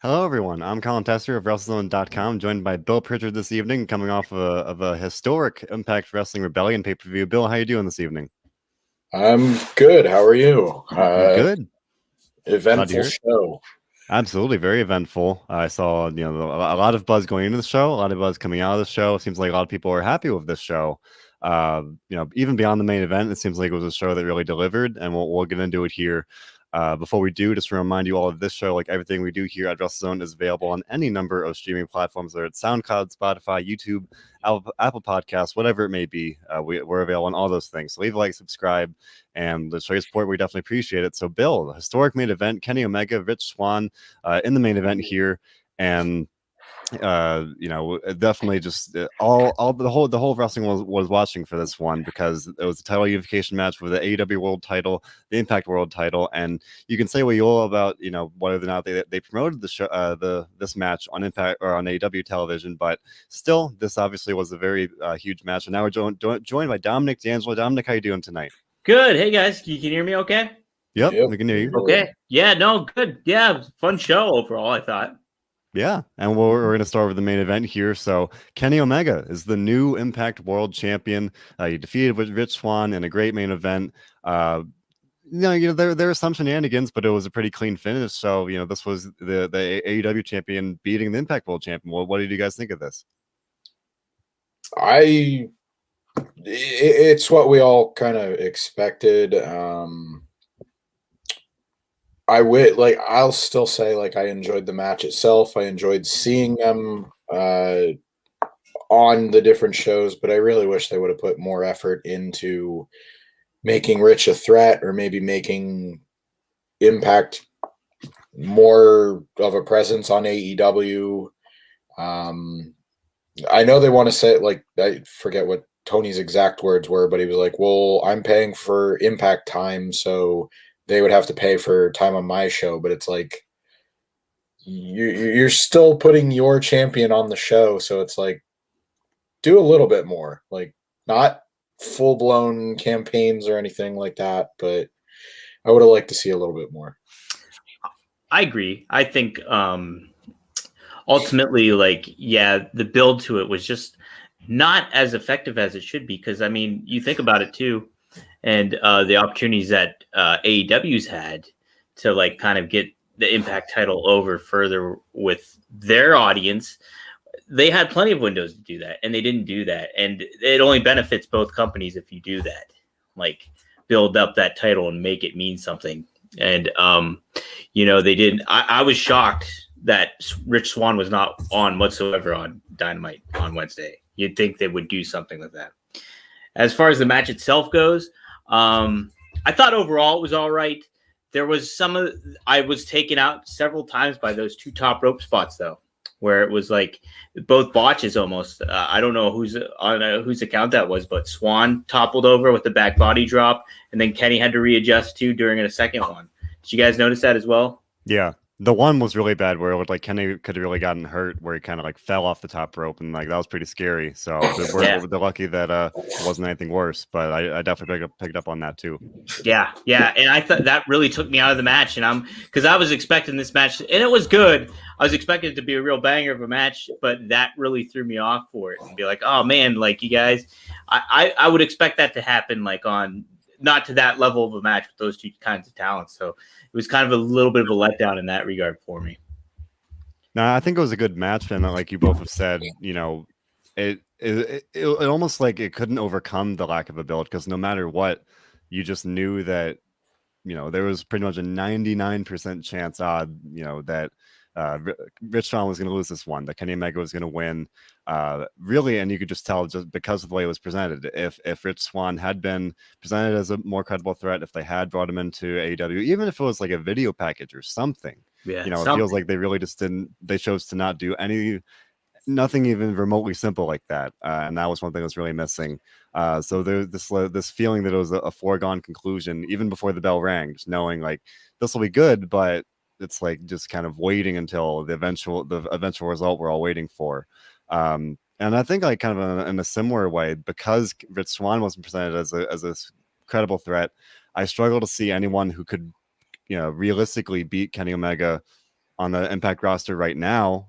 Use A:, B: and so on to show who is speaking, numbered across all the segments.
A: Hello, everyone. I'm Colin Tessier of WrestleZone.com, joined by Bill Pritchard this evening, coming off of a historic Impact Wrestling Rebellion pay-per-view. Bill, how you doing this evening?
B: I'm good. How are you?
A: Good. Glad to
B: Eventful
A: hear it.
B: show.
A: Absolutely, very eventful. I saw, a lot of buzz going into the show, a lot of buzz coming out of the show. It seems like a lot of people are happy with this show. Even beyond the main event, it seems like it was a show that really delivered, and we'll get into it here. Before we do, just to remind you all of this show, like everything we do here at WrestleZone, is available on any number of streaming platforms, whether it's SoundCloud, Spotify, YouTube, Apple Podcasts, whatever it may be. We're available on all those things. So leave a like, subscribe, and the show your support. We definitely appreciate it. So, Bill, the historic main event, Kenny Omega, Rich Swann in the main event here, and definitely just all the whole wrestling was watching for this one, because it was a title unification match for the AEW World Title, the Impact World Title, and you can say what you will about whether or not they promoted the show this match on Impact or on AEW television, but still, this obviously was a very huge match. And now we're joined by Dominic, DeAngelo. Dominic, how you doing tonight?
C: Good. Hey guys, you can hear me okay?
A: Yep, we can hear you.
C: Okay. Yeah, no, good. Yeah, fun show overall, I thought.
A: Yeah, and we're going to start with the main event here. So Kenny Omega is the new Impact World Champion. He defeated Rich Swann in a great main event. There were some shenanigans, but it was a pretty clean finish. So this was the AEW champion beating the Impact World Champion. What did you guys think of this?
B: It's what we all kind of expected. I'll still say, like, I enjoyed the match itself. I enjoyed seeing them on the different shows, but I really wish they would have put more effort into making Rich a threat, or maybe making Impact more of a presence on AEW. I know they want to say, like, I forget what Tony's exact words were, but he was like, well, I'm paying for Impact time, so they would have to pay for time on my show. But it's like, you're still putting your champion on the show, so it's like, do a little bit more. Like, not full-blown campaigns or anything like that, but I would have liked to see a little bit more.
C: I agree. I think ultimately, the build to it was just not as effective as it should be, because, I mean, you think about it too, and the opportunities that AEW's had to kind of get the Impact title over further with their audience. They had plenty of windows to do that, and they didn't do that. And it only benefits both companies if you do that, like build up that title and make it mean something. And, they didn't. I was shocked that Rich Swann was not on whatsoever on Dynamite on Wednesday. You'd think they would do something like that. As far as the match itself goes, I thought overall it was all right. There was I was taken out several times by those two top rope spots, though, where it was like both botches almost. I don't know whose account that was, but Swann toppled over with the back body drop, and then Kenny had to readjust to during a second one. Did you guys notice that as well?
A: Yeah. The one was really bad, where it looked like Kenny could have really gotten hurt, where he kind of fell off the top rope, and that was pretty scary. So they're lucky that it wasn't anything worse, but I definitely picked up on that too.
C: Yeah, and I thought that really took me out of the match, and because I was expecting this match, and it was good. I was expecting it to be a real banger of a match, but that really threw me off for it, and be like, oh man, like, you guys, I would expect that to happen on not to that level of a match with those two kinds of talents. So it was kind of a little bit of a letdown in that regard for me.
A: No, I think it was a good match, and like you both have said, it almost like it couldn't overcome the lack of a build, because no matter what, you just knew that there was pretty much a 99% chance that Rich Swann was going to lose this one, that Kenny Omega was going to win, really. And you could just tell, just because of the way it was presented, if Rich Swann had been presented as a more credible threat, if they had brought him into AEW, even if it was like a video package or something, it feels like they really just they chose to not do nothing even remotely simple like that, and that was one thing that's really missing. So there's this feeling that it was a foregone conclusion even before the bell rang, just knowing like this will be good, but it's like just kind of waiting until the eventual result we're all waiting for. And I think like kind of in a similar way, because Rich Swann wasn't presented as a credible threat, I struggle to see anyone who could realistically beat Kenny Omega on the Impact roster right now,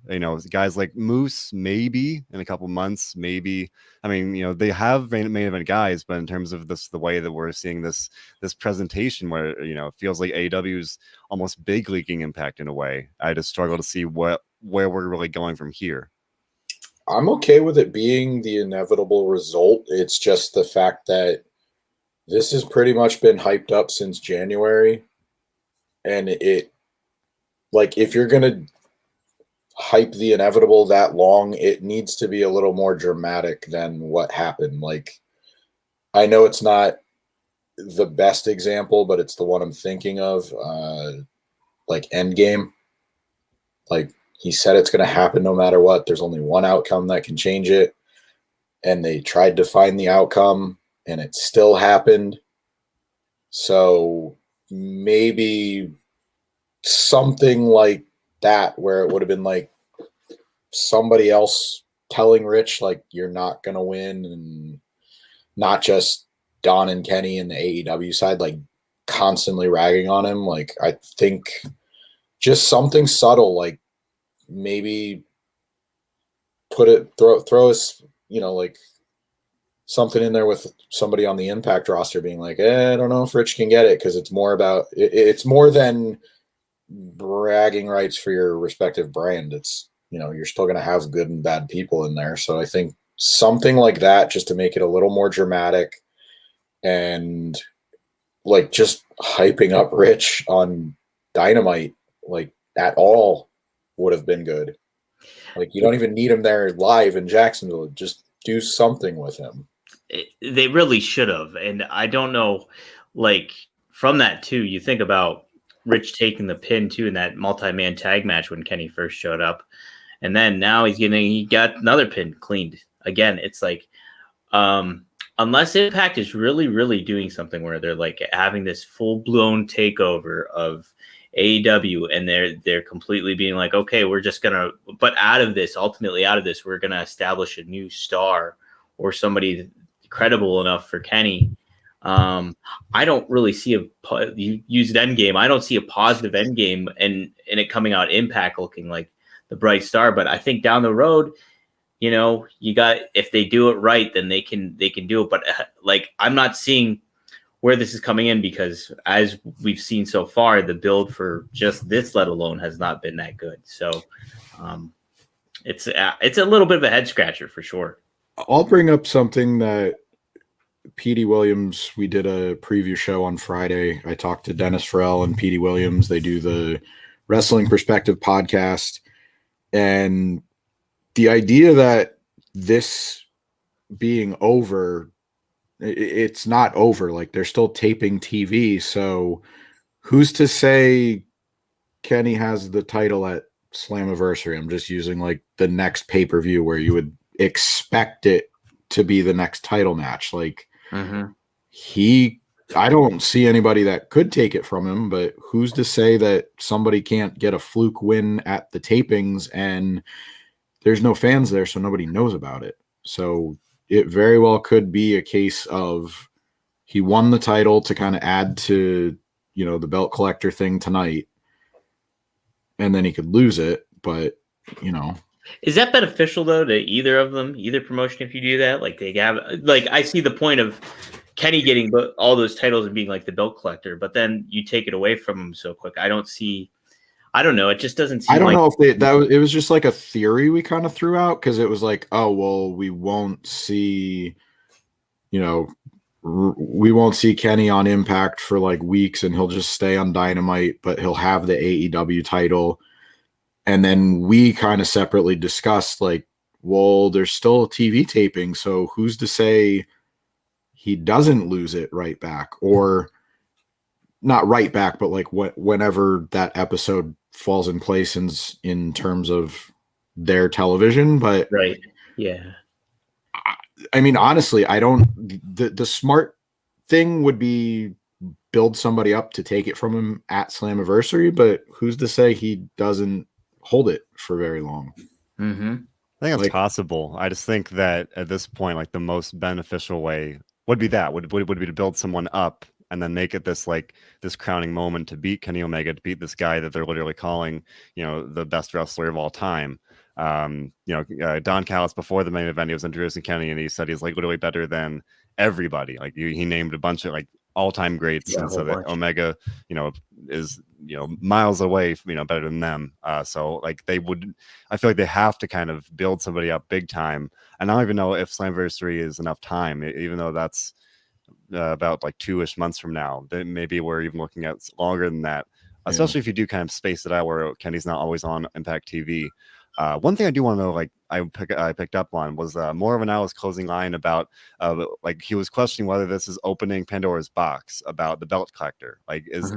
A: guys like Moose, maybe in a couple months, maybe. I mean, they have main event guys, but in terms of the way that we're seeing this presentation where, it feels like AEW is almost big leaguing Impact in a way. I just struggle to see where we're really going from here.
B: I'm okay with it being the inevitable result. It's just the fact that this has pretty much been hyped up since January. And if you're going to hype the inevitable that long, it needs to be a little more dramatic than what happened. Like, I know it's not the best example, but it's the one I'm thinking of. Like Endgame. Like, he said it's going to happen no matter what. There's only one outcome that can change it. And they tried to find the outcome, and it still happened. So maybe something like that, where it would have been like somebody else telling Rich, like, you're not going to win, and not just Don and Kenny and the AEW side, like, constantly ragging on him. Like, I think just something subtle, like maybe throw us, like something in there with somebody on the Impact roster being like, I don't know if Rich can get it, because it's more about it's more than bragging rights for your respective brand. It's, you're still going to have good and bad people in there. So I think something like that, just to make it a little more dramatic, and like just hyping up Rich on Dynamite, like, at all would have been good. Like, you don't even need him there live in Jacksonville. Just do something with him.
C: They really should have. And I don't know, like, from that too, you think about Rich taking the pin too in that multi-man tag match when Kenny first showed up. And then now he got another pin cleaned again. It's like, unless Impact is really, really doing something where they're like having this full-blown takeover of AEW, and they're completely being like, okay, we're just gonna, but ultimately out of this, we're gonna establish a new star or somebody credible enough for Kenny. I don't really see you used Endgame. I don't see a positive Endgame and it coming out Impact looking like the bright star. But I think down the road, if they do it right, then they can do it. But like, I'm not seeing where this is coming in, because as we've seen so far, the build for just this, let alone, has not been that good. So it's a little bit of a head scratcher for sure.
D: I'll bring up something that Petey Williams, we did a preview show on Friday. I talked to Dennis Farrell and Petey Williams. They do the Wrestling Perspective podcast. And the idea that this being over, it's not over. Like, they're still taping TV. So who's to say Kenny has the title at Slammiversary? I'm just using like the next pay-per-view where you would expect it to be the next title match. Like, I don't see anybody that could take it from him, but who's to say that somebody can't get a fluke win at the tapings and there's no fans there, so nobody knows about it. So it very well could be a case of he won the title to kind of add to, the belt collector thing tonight, and then he could lose it. But,
C: is that beneficial though to either of them, either promotion? If you do that, like, they have, like, I see the point of Kenny getting all those titles and being like the belt collector, but then you take it away from him so quick. I don't know. It just doesn't seem.
D: I don't know if it was just like a theory we kind of threw out, because it was like, oh, well, we won't see Kenny on Impact for like weeks, and he'll just stay on Dynamite, but he'll have the AEW title. And then we kind of separately discussed like, well, there's still a TV taping, so who's to say he doesn't lose it right back, or not right back, but like whenever that episode falls in place in terms of their television. But
C: right. Yeah.
D: I mean, honestly, the smart thing would be build somebody up to take it from him at Slammiversary, but who's to say he doesn't hold it for very long?
C: Mm-hmm.
A: I think it's possible. I just think that at this point, like, the most beneficial way would be to build someone up and then make it this crowning moment to beat Kenny Omega, to beat this guy that they're literally calling, the best wrestler of all time. Don Callis, before the main event, he was introducing Kenny, and he said he's literally better than everybody. He named a bunch of all-time greats, and so that Omega, is miles away, better than them. So I feel like they have to kind of build somebody up big time. And I don't even know if Slammiversary is enough time, even though that's about 2-ish months from now. Then maybe we're even looking at longer than that, especially if you do kind of space it out where Kenny's not always on Impact TV. One thing I do want to know, I picked up on, was more of an Alice closing line about he was questioning whether this is opening Pandora's box about the belt collector.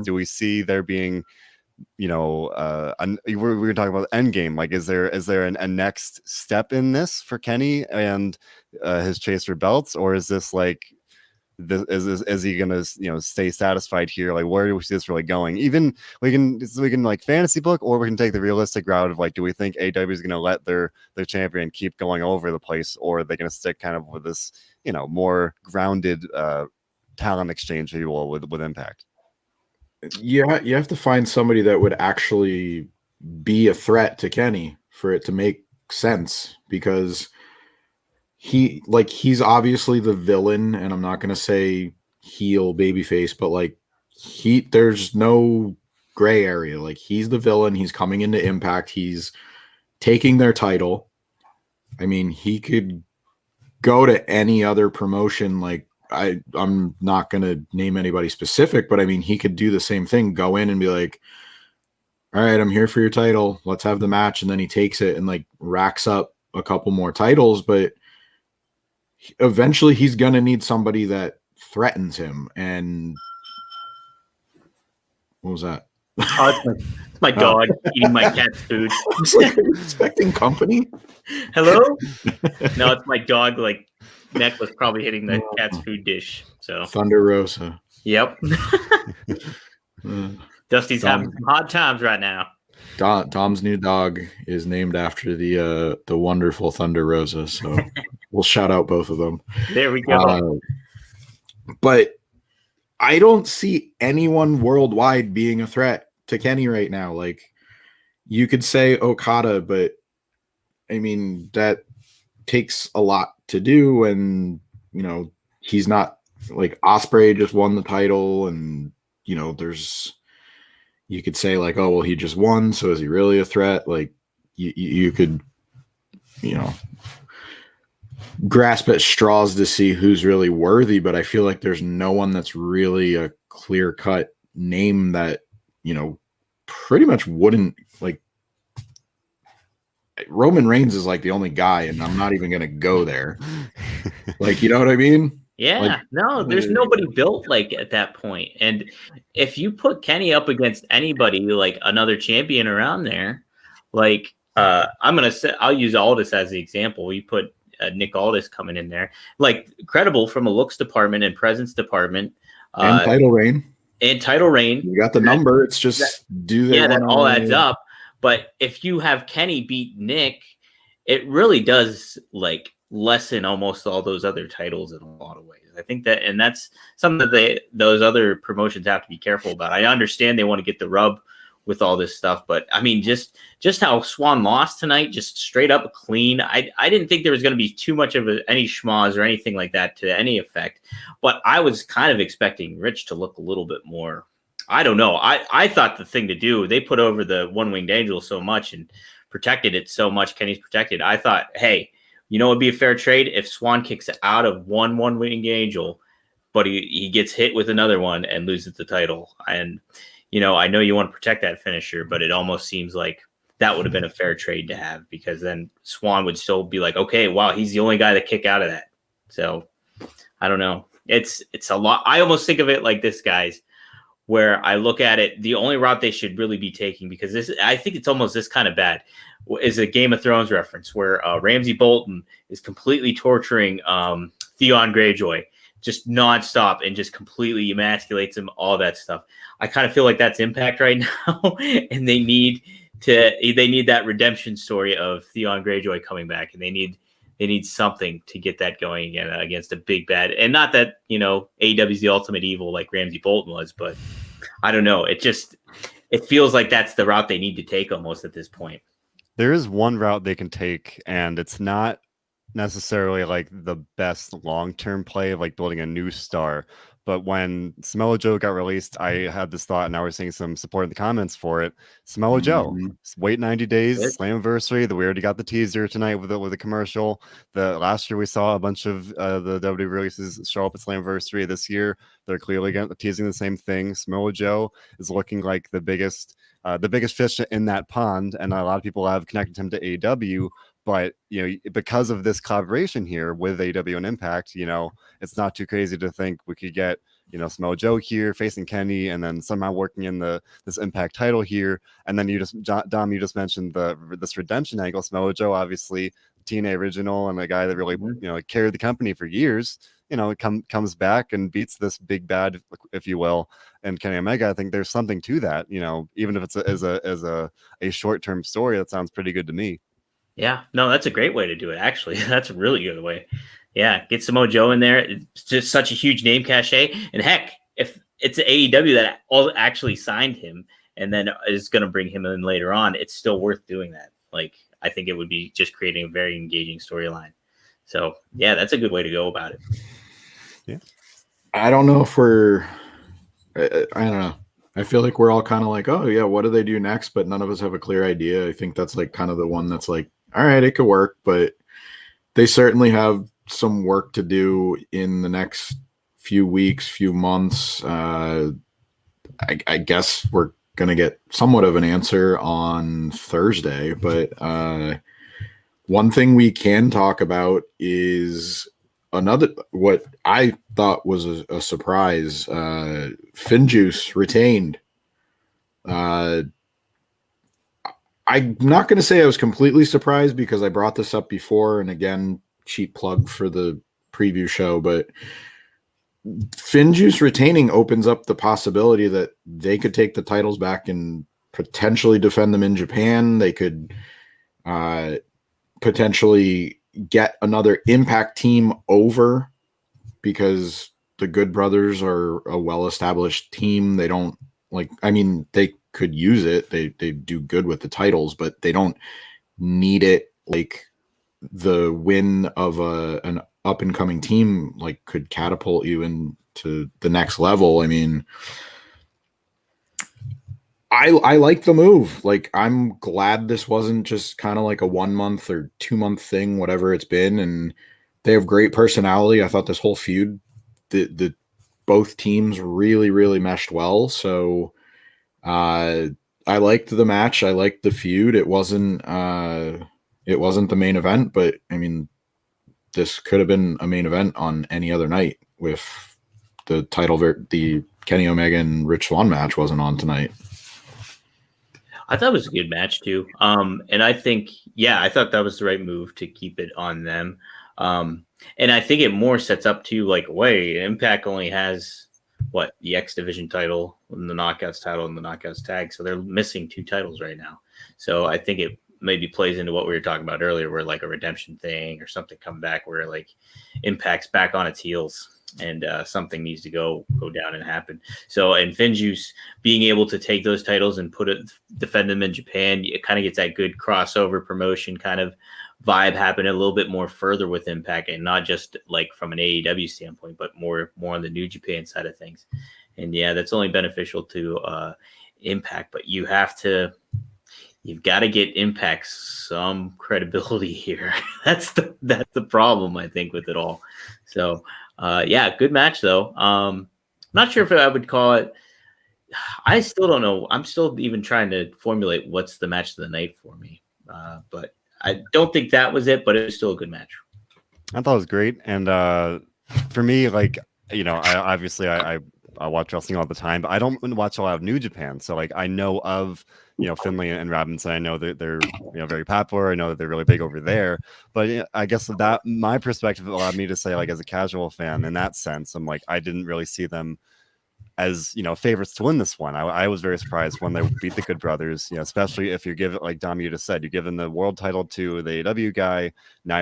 A: Do we see there being, we were talking about Endgame. Is there a next step in this for Kenny and his chase for belts, or is this is he gonna stay satisfied here? Where do we see this really going? Even we can fantasy book, or we can take the realistic route of do we think AEW is gonna let their champion keep going over the place, or are they gonna stick kind of with this more grounded talent exchange, if you will, with Impact?
D: You have to find somebody that would actually be a threat to Kenny for it to make sense, because he's obviously the villain, and I'm not going to say heel babyface, but there's no gray area. He's the villain. He's coming into Impact. He's taking their title. I mean, he could go to any other promotion. I'm not going to name anybody specific, but I mean, he could do the same thing, go in and be like, all right, I'm here for your title. Let's have the match. And then he takes it and racks up a couple more titles, but eventually he's going to need somebody that threatens him. And what was that?
C: Oh, it's my dog eating my cat's food.
D: I was are you expecting company?
C: Hello? No, it's my dog. Neck was probably hitting the cat's food dish. So
D: Thunder Rosa.
C: Yep. Dusty's having some hard times right now.
D: Dom's new dog is named after the wonderful Thunder Rosa, so we'll shout out both of them.
C: There we go.
D: But I don't see anyone worldwide being a threat to Kenny right now. You could say Okada, but I mean, that takes a lot to do, and he's not Ospreay just won the title, and you could say oh, well, he just won, so is he really a threat? You could grasp at straws to see who's really worthy, but I feel like there's no one that's really a clear-cut name that pretty much wouldn't Roman Reigns is the only guy, and I'm not even gonna go there. You know what I mean?
C: Yeah, no, there's nobody built at that point. And if you put Kenny up against anybody, another champion around there, I'll use Aldis as the example. You put Nick Aldis coming in there, credible from a looks department and presence department,
D: and title reign.
C: You
D: got the number. It's just
C: that all adds up. But if you have Kenny beat Nick, it really does lessen almost all those other titles in a lot of ways. I think that, and that's something that those other promotions have to be careful about. I understand they want to get the rub with all this stuff, but I mean, just how Swann lost tonight, just straight up clean. I didn't think there was going to be too much of any schmoz or anything like that to any effect, but I was kind of expecting Rich to look a little bit more. I don't know. I thought the thing to do, they put over the one-winged angel so much and protected it so much. Kenny's protected. I thought, hey, it'd be a fair trade if Swann kicks out of one-winged angel, but he gets hit with another one and loses the title. And, I know you want to protect that finisher, but it almost seems like that would have been a fair trade to have, because then Swann would still be okay, wow, he's the only guy that kick out of that. So I don't know. It's a lot. I almost think of it like this, guys, where I look at it, the only route they should really be taking, because I think it's almost this kind of bad, is a Game of Thrones reference where Ramsay Bolton is completely torturing Theon Greyjoy just nonstop and just completely emasculates him, all that stuff. I kind of feel like that's Impact right now, and they need that redemption story of Theon Greyjoy coming back, and they need They need something to get that going again against a big bad. And not that, AEW is the ultimate evil like Ramsey Bolton was, but I don't know. It feels like that's the route they need to take almost at this point.
A: There is one route they can take, and it's not necessarily like the best long-term play of like building a new star. But when Samoa Joe got released, I had this thought, and now we're seeing some support in the comments for it. Samoa Joe, wait 90 days, Slammiversary. We already got the teaser tonight with the commercial. The last year we saw a bunch of the WWE releases show up at Slammiversary. This year they're clearly teasing the same thing. Samoa Joe is looking like the biggest fish in that pond, and a lot of people have connected him to AEW. But because of this collaboration here with AEW and Impact, it's not too crazy to think we could get Samoa Joe here facing Kenny, and then somehow working in this Impact title here. And then you just mentioned this redemption angle. Samoa Joe, obviously TNA original and a guy that really carried the company for years. Comes back and beats this big bad, if you will, and Kenny Omega. I think there's something to that. Even if it's as a short term story, that sounds pretty good to me.
C: Yeah, no, that's a great way to do it. Actually, that's a really good way. Yeah, get Samoa Joe in there. It's just such a huge name cachet. And heck, if it's AEW that actually signed him and then is going to bring him in later on, it's still worth doing that. Like, I think it would be just creating a very engaging storyline. So, yeah, that's a good way to go about it.
A: Yeah.
D: I don't know if I don't know. I feel like we're all kind of like, oh, yeah, what do they do next? But none of us have a clear idea. I think that's like kind of the one that's like, all right, it could work, but they certainly have some work to do in the next few weeks, few months. I guess we're going to get somewhat of an answer on Thursday, but one thing we can talk about is what I thought was a surprise. FinJuice retained. I'm not going to say I was completely surprised because I brought this up before, and again, cheap plug for the preview show, but FinJuice retaining opens up the possibility that they could take the titles back and potentially defend them in Japan. They could potentially get another Impact team over because the Good Brothers are a well-established team. They don't they could use it. They do good with the titles, but they don't need it. Like the win of an up-and-coming team like could catapult you into the next level. I mean, I like the move. Like, I'm glad this wasn't just kind of like a 1 month or 2 month thing, whatever it's been. And they have great personality. I thought this whole feud, the both teams really, really meshed well. So I liked the match. I liked the feud. It wasn't the main event, but I mean, this could have been a main event on any other night with the title. The Kenny Omega and Rich Swann match wasn't on tonight.
C: I thought it was a good match too. And I think, I thought that was the right move to keep it on them. And I think it more sets up to like, Impact only has the X Division title and the Knockouts title and the Knockouts tag. So they're missing 2 titles right now. So I think it maybe plays into what we were talking about earlier, where like a redemption thing or something come back where like Impact's back on its heels. And something needs to go down and happen. So, and FinJuice being able to take those titles and defend them in Japan, it kind of gets that good crossover promotion kind of vibe happening a little bit more further with Impact, and not just like from an AEW standpoint, but more on the New Japan side of things. And that's only beneficial to Impact, but you've got to get Impact some credibility here. That's the problem, I think, with it all. So. Good match though. Not sure if I would call it. I still don't know. I'm still even trying to formulate what's the match of the night for me. But I don't think that was it, but it was still a good match.
A: I thought it was great. And for me, like, I watch wrestling all the time, but I don't watch a lot of New Japan. So like, I know of, Finlay and Robinson. I know that they're, very popular. I know that they're really big over there, but I guess that my perspective allowed me to say, like, as a casual fan in that sense, I'm like, I didn't really see them as favorites to win this one. I was very surprised when they beat the Good Brothers, especially if you're giving, like Dom, you just said, you're giving the world title to the AEW guy. Now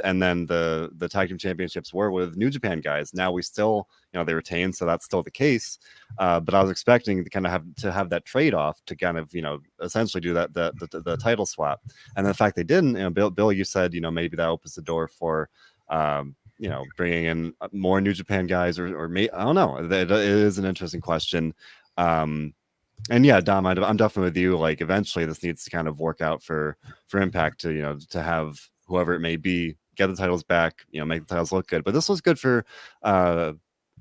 A: and then the tag team championships were with New Japan guys. Now we still, they retain, so that's still the case. But I was expecting to kind of have that trade off to kind of, essentially do that the title swap. And the fact they didn't, Bill, you said, maybe that opens the door for bringing in more New Japan guys, or I don't know. It is an interesting question. And yeah, Dom, I'm definitely with you. Like, eventually this needs to kind of work out for Impact to, to have whoever it may be get the titles back, make the titles look good. But this was good for,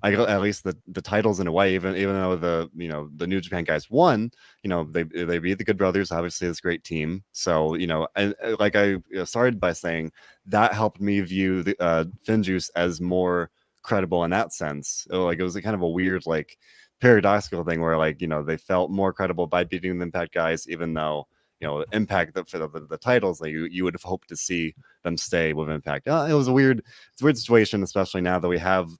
A: at least the titles in a way, even though the New Japan guys won, they beat the Good Brothers, obviously this great team. So, and like I started by saying, that helped me view the FinJuice as more credible in that sense. Like, it was a kind of a weird, like, paradoxical thing where, like, they felt more credible by beating the Impact guys, even though Impact for the titles, like you would have hoped to see them stay with Impact. It was a weird situation, especially now that we have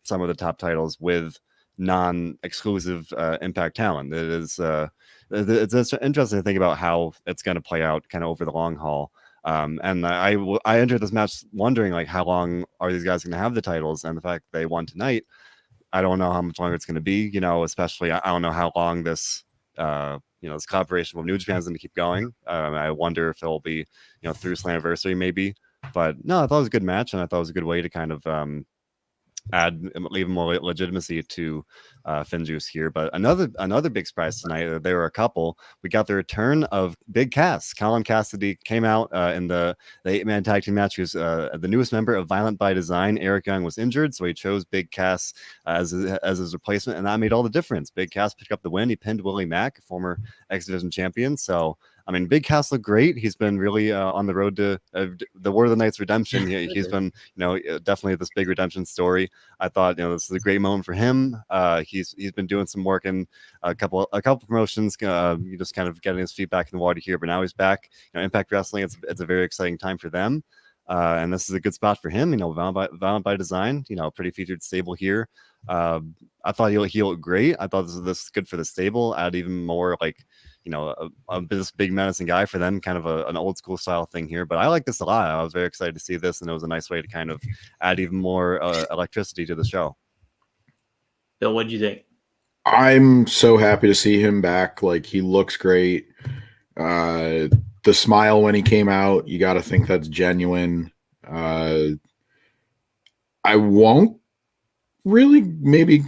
A: some of the top titles with non-exclusive Impact talent. It's interesting to think about how it's going to play out kind of over the long haul. And I entered this match wondering, like, how long are these guys going to have the titles? And the fact they won tonight, I don't know how much longer it's going to be. Especially I don't know how long this this collaboration with New Japan is going to keep going. I wonder if it'll be through Slammiversary maybe. But no, I thought it was a good match, and I thought it was a good way to kind of add even more legitimacy to FinJuice here. But another big surprise tonight, there were a couple. We got the return of Big Cass. Colin Cassidy came out in the 8-man tag team match. He was the newest member of Violent by Design. Eric Young was injured, so he chose Big Cass as his replacement, and that made all the difference. Big Cass picked up the win. He pinned Willie Mack, former X Division champion. So I mean, Big Cass looked great. He's been really on the road to the Word of the Night's redemption. He's been, definitely this big redemption story. I thought, this is a great moment for him. He's been doing some work in a couple promotions, just kind of getting his feet back in the water here. But now he's back. Impact Wrestling. It's a very exciting time for them. And this is a good spot for him. Violent by Design. Pretty featured stable here. I thought he looked great. I thought this was good for the stable. Add even more, like, this big menacing guy for them, kind of an old school style thing here. But I like this a lot. I was very excited to see this, and it was a nice way to kind of add even more electricity to the show.
C: Bill, what did you think?
D: I'm so happy to see him back. Like, he looks great. The smile when he came out, you got to think that's genuine. I won't really, maybe,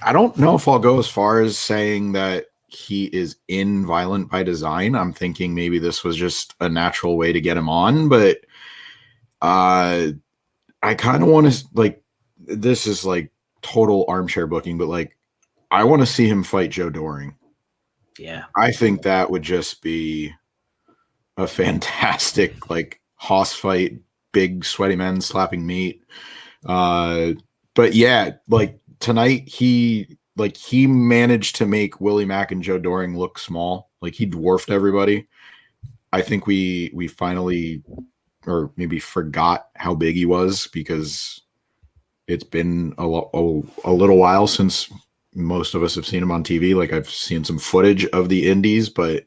D: I don't know if I'll go as far as saying that he is in Violent by Design. I'm thinking maybe this was just a natural way to get him on, but I kind of want to, like, this is like total armchair booking, but like, I want to see him fight Joe Doring.
C: Yeah.
D: I think that would just be a fantastic, like, hoss fight, big sweaty men slapping meat. But yeah, like, tonight he managed to make Willie Mack and Joe Doring look small. Like, he dwarfed everybody. I think we finally, or maybe forgot how big he was, because it's been a little while since most of us have seen him on TV. Like, I've seen some footage of the indies, but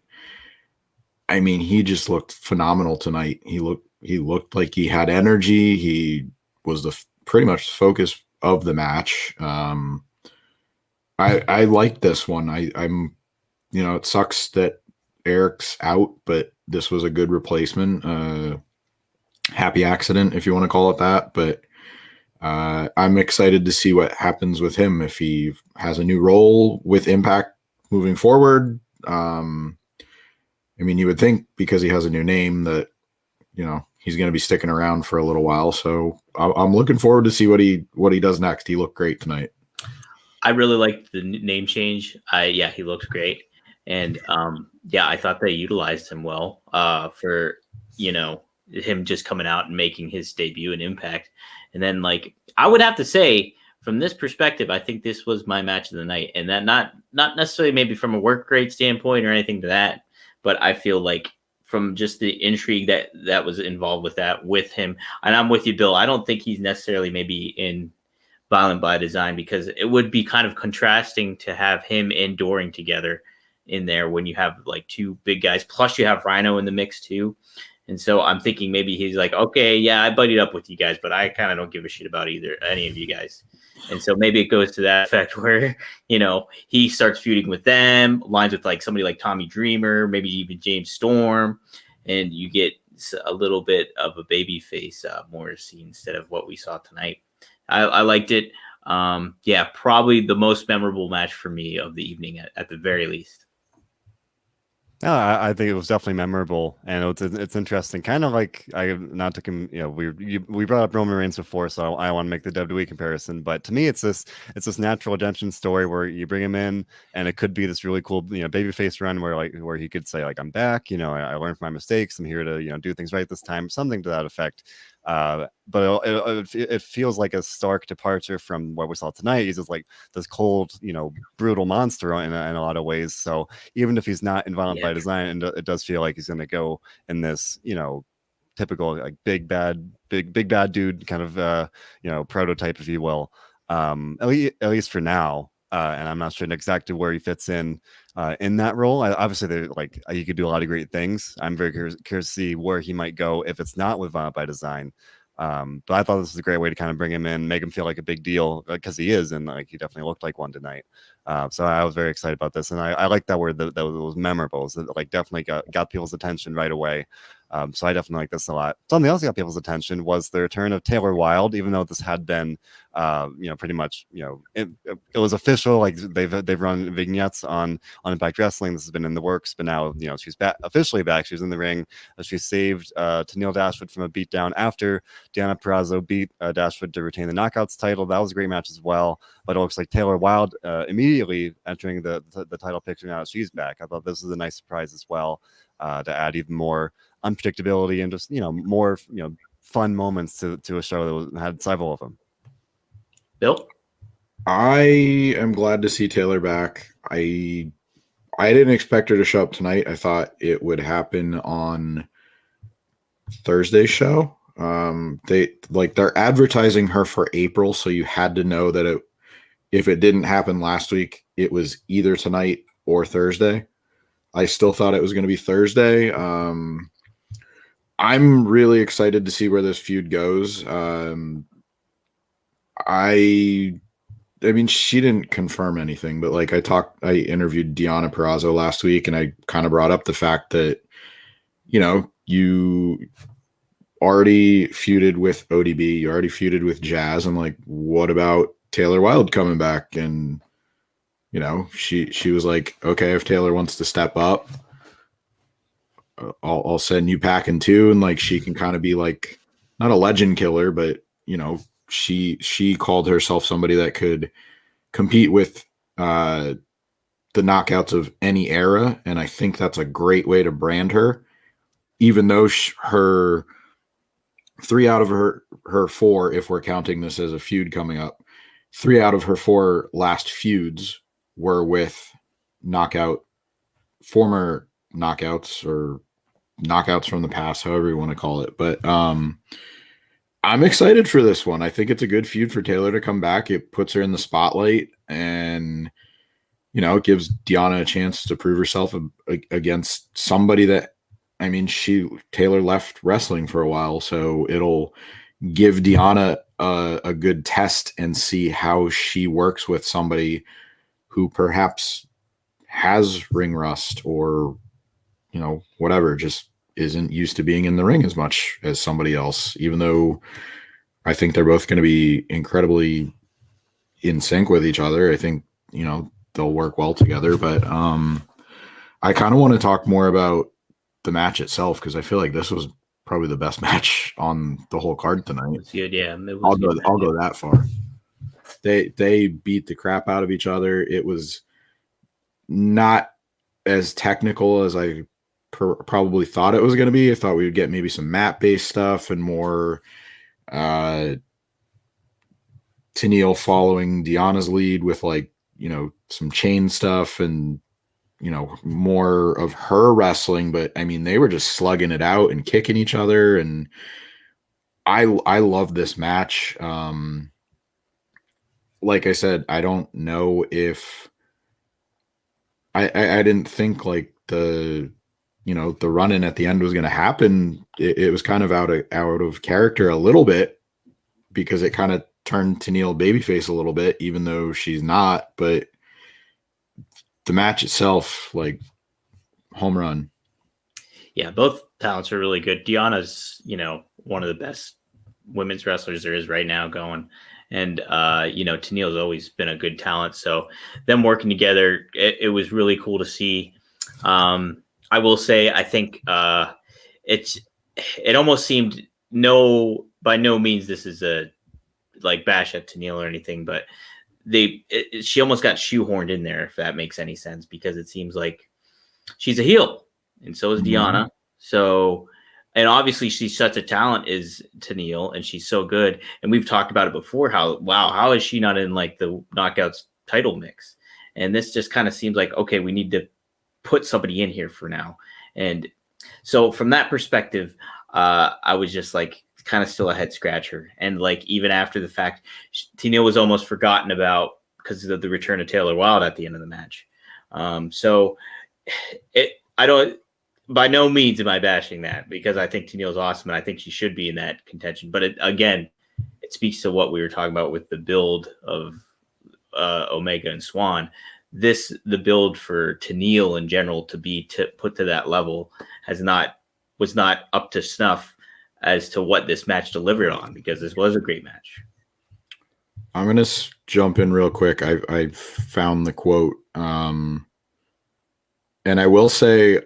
D: I mean, he just looked phenomenal tonight. He looked like he had energy. He was pretty much the focus of the match. I like this one. I'm it sucks that Eric's out, but this was a good replacement. Happy accident, if you want to call it that. But I'm excited to see what happens with him if he has a new role with Impact moving forward. I mean, you would think because he has a new name that, he's going to be sticking around for a little while. So I'm looking forward to see what he does next. He looked great tonight.
C: I really liked the name change. He looked great. And I thought they utilized him well for, him just coming out and making his debut in Impact. And then, like, I would have to say, from this perspective, I think this was my match of the night. And that not necessarily maybe from a work rate standpoint or anything to that, but I feel like from just the intrigue that was involved with him. And I'm with you, Bill. I don't think he's necessarily maybe in Violent by Design, because it would be kind of contrasting to have him and Doring together in there when you have like two big guys. Plus, you have Rhino in the mix too. And so I'm thinking maybe he's like, okay, yeah, I buddied up with you guys, but I kind of don't give a shit about any of you guys. And so maybe it goes to that effect where, he starts feuding with them, lines with like somebody like Tommy Dreamer, maybe even James Storm, and you get a little bit of a baby face Morrissey instead of what we saw tonight. I liked it. Probably the most memorable match for me of the evening at the very least.
A: No, I think it was definitely memorable, and it's interesting. Kind of like we brought up Roman Reigns before, so I want to make the WWE comparison. But to me, it's this natural redemption story where you bring him in, and it could be this really cool babyface run where he could say like, I'm back, I learned from my mistakes, I'm here to do things right this time, something to that effect. But it feels like a stark departure from what we saw tonight. He's just like this cold, brutal monster in a lot of ways. So even if he's not involved by design, it does feel like he's going to go in this, typical like big bad dude kind of prototype, if you will. At least for now. And I'm not sure exactly where he fits in that role. Obviously, he could do a lot of great things. I'm very curious to see where he might go if it's not with Violent by Design. But I thought this was a great way to kind of bring him in, make him feel like a big deal, because he is, and like he definitely looked like one tonight. So I was very excited about this, and I like that word that was memorable. So like definitely got people's attention right away. So I definitely like this a lot. Something else that got people's attention was the return of Taylor Wilde, even though this had been, pretty much, it was official. Like they've run vignettes on Impact Wrestling. This has been in the works, but now, she's officially back. She was in the ring. She saved Tenille Dashwood from a beatdown after Deonna Purrazzo beat Dashwood to retain the Knockouts title. That was a great match as well. But it looks like Taylor Wilde immediately entering the title picture now that she's back. I thought this was a nice surprise as well, to add even more unpredictability and just more fun moments to a show that had several of them.
C: Bill,
D: I am glad to see Taylor back. I didn't expect her to show up tonight. I thought it would happen on Thursday's show. They're advertising her for April, so you had to know that if it didn't happen last week, it was either tonight or Thursday. I still thought it was going to be Thursday. I'm really excited to see where this feud goes. I mean, she didn't confirm anything, but I interviewed Deonna Purrazzo last week, and I kind of brought up the fact that, you already feuded with ODB, you already feuded with Jazz, and like, what about Taylor Wilde coming back? And, she was like, okay, if Taylor wants to step up, I'll send you packing too. And like, she can kind of be like, not a legend killer, but she called herself somebody that could compete with the knockouts of any era. And I think that's a great way to brand her, even though her 3 out of her 4, if we're counting this as a feud coming up, 3 out of her 4 last feuds were with former knockouts or knockouts from the past, however you want to call it. But I'm excited for this one. I think it's a good feud for Taylor to come back. It puts her in the spotlight, and it gives Deonna a chance to prove herself against somebody that, I mean, Taylor left wrestling for a while, so it'll give Deonna a good test and see how she works with somebody who perhaps has ring rust or whatever, just isn't used to being in the ring as much as somebody else, even though I think they're both going to be incredibly in sync with each other. I think, they'll work well together, but I kind of want to talk more about the match itself, because I feel like this was probably the best match on the whole card tonight.
C: It's good, yeah.
D: I'll go that far. They beat the crap out of each other. It was not as technical as I probably thought it was going to be. I thought we would get maybe some mat-based stuff and more Tenille following Deonna's lead with some chain stuff and more of her wrestling. But I mean, they were just slugging it out and kicking each other, and I love this match. like I said, I don't know if I didn't think like the run-in at the end was going to happen. It was kind of out of character a little bit because it kind of turned Tenille babyface a little bit, even though she's not. But the match itself, like, home run.
C: Yeah, both talents are really good. Deanna's, one of the best women's wrestlers there is right now going. And, Tenille's always been a good talent. So them working together, it was really cool to see. I will say, I think it almost seemed by no means this is a like bash at Tenille or anything, but she almost got shoehorned in there, if that makes any sense, because it seems like she's a heel and so is Deanna. So, and obviously she's such a talent is Tenille, and she's so good. And we've talked about it before. How is she not in like the Knockouts title mix? And this just kind of seems like, okay, we need to put somebody in here for now. And so from that perspective, I was just like kind of still a head scratcher. And like, even after the fact, Tenille was almost forgotten about because of the return of Taylor Wilde at the end of the match. By no means am I bashing that, because I think Tenille's awesome and I think she should be in that contention. But it speaks to what we were talking about with the build of Omega and Swann. The build for Tenille in general to be put to that level was not up to snuff as to what this match delivered on, because this was a great match.
D: I'm going to jump in real quick. I found the quote. And I will say,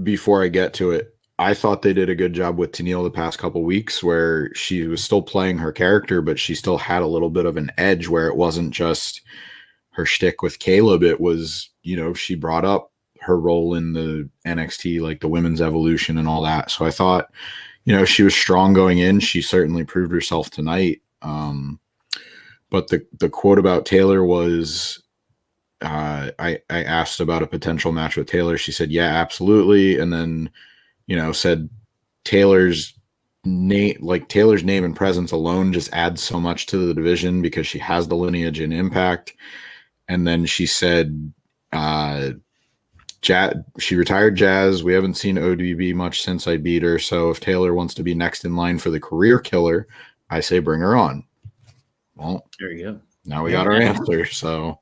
D: before I get to it, I thought they did a good job with Tenille the past couple weeks, where she was still playing her character, but she still had a little bit of an edge, where it wasn't just her shtick with Caleb. It was, she brought up her role in the NXT, like the women's evolution and all that. So I thought, she was strong going in. She certainly proved herself tonight. But the quote about Taylor was, I asked about a potential match with Taylor. She said, yeah, absolutely. And then, said Taylor's name and presence alone just adds so much to the division because she has the lineage and Impact. And then she said, she retired Jazz. We haven't seen ODB much since I beat her. So if Taylor wants to be next in line for the career killer, I say bring her on. Well,
C: there you go.
D: Now we got our answer. So,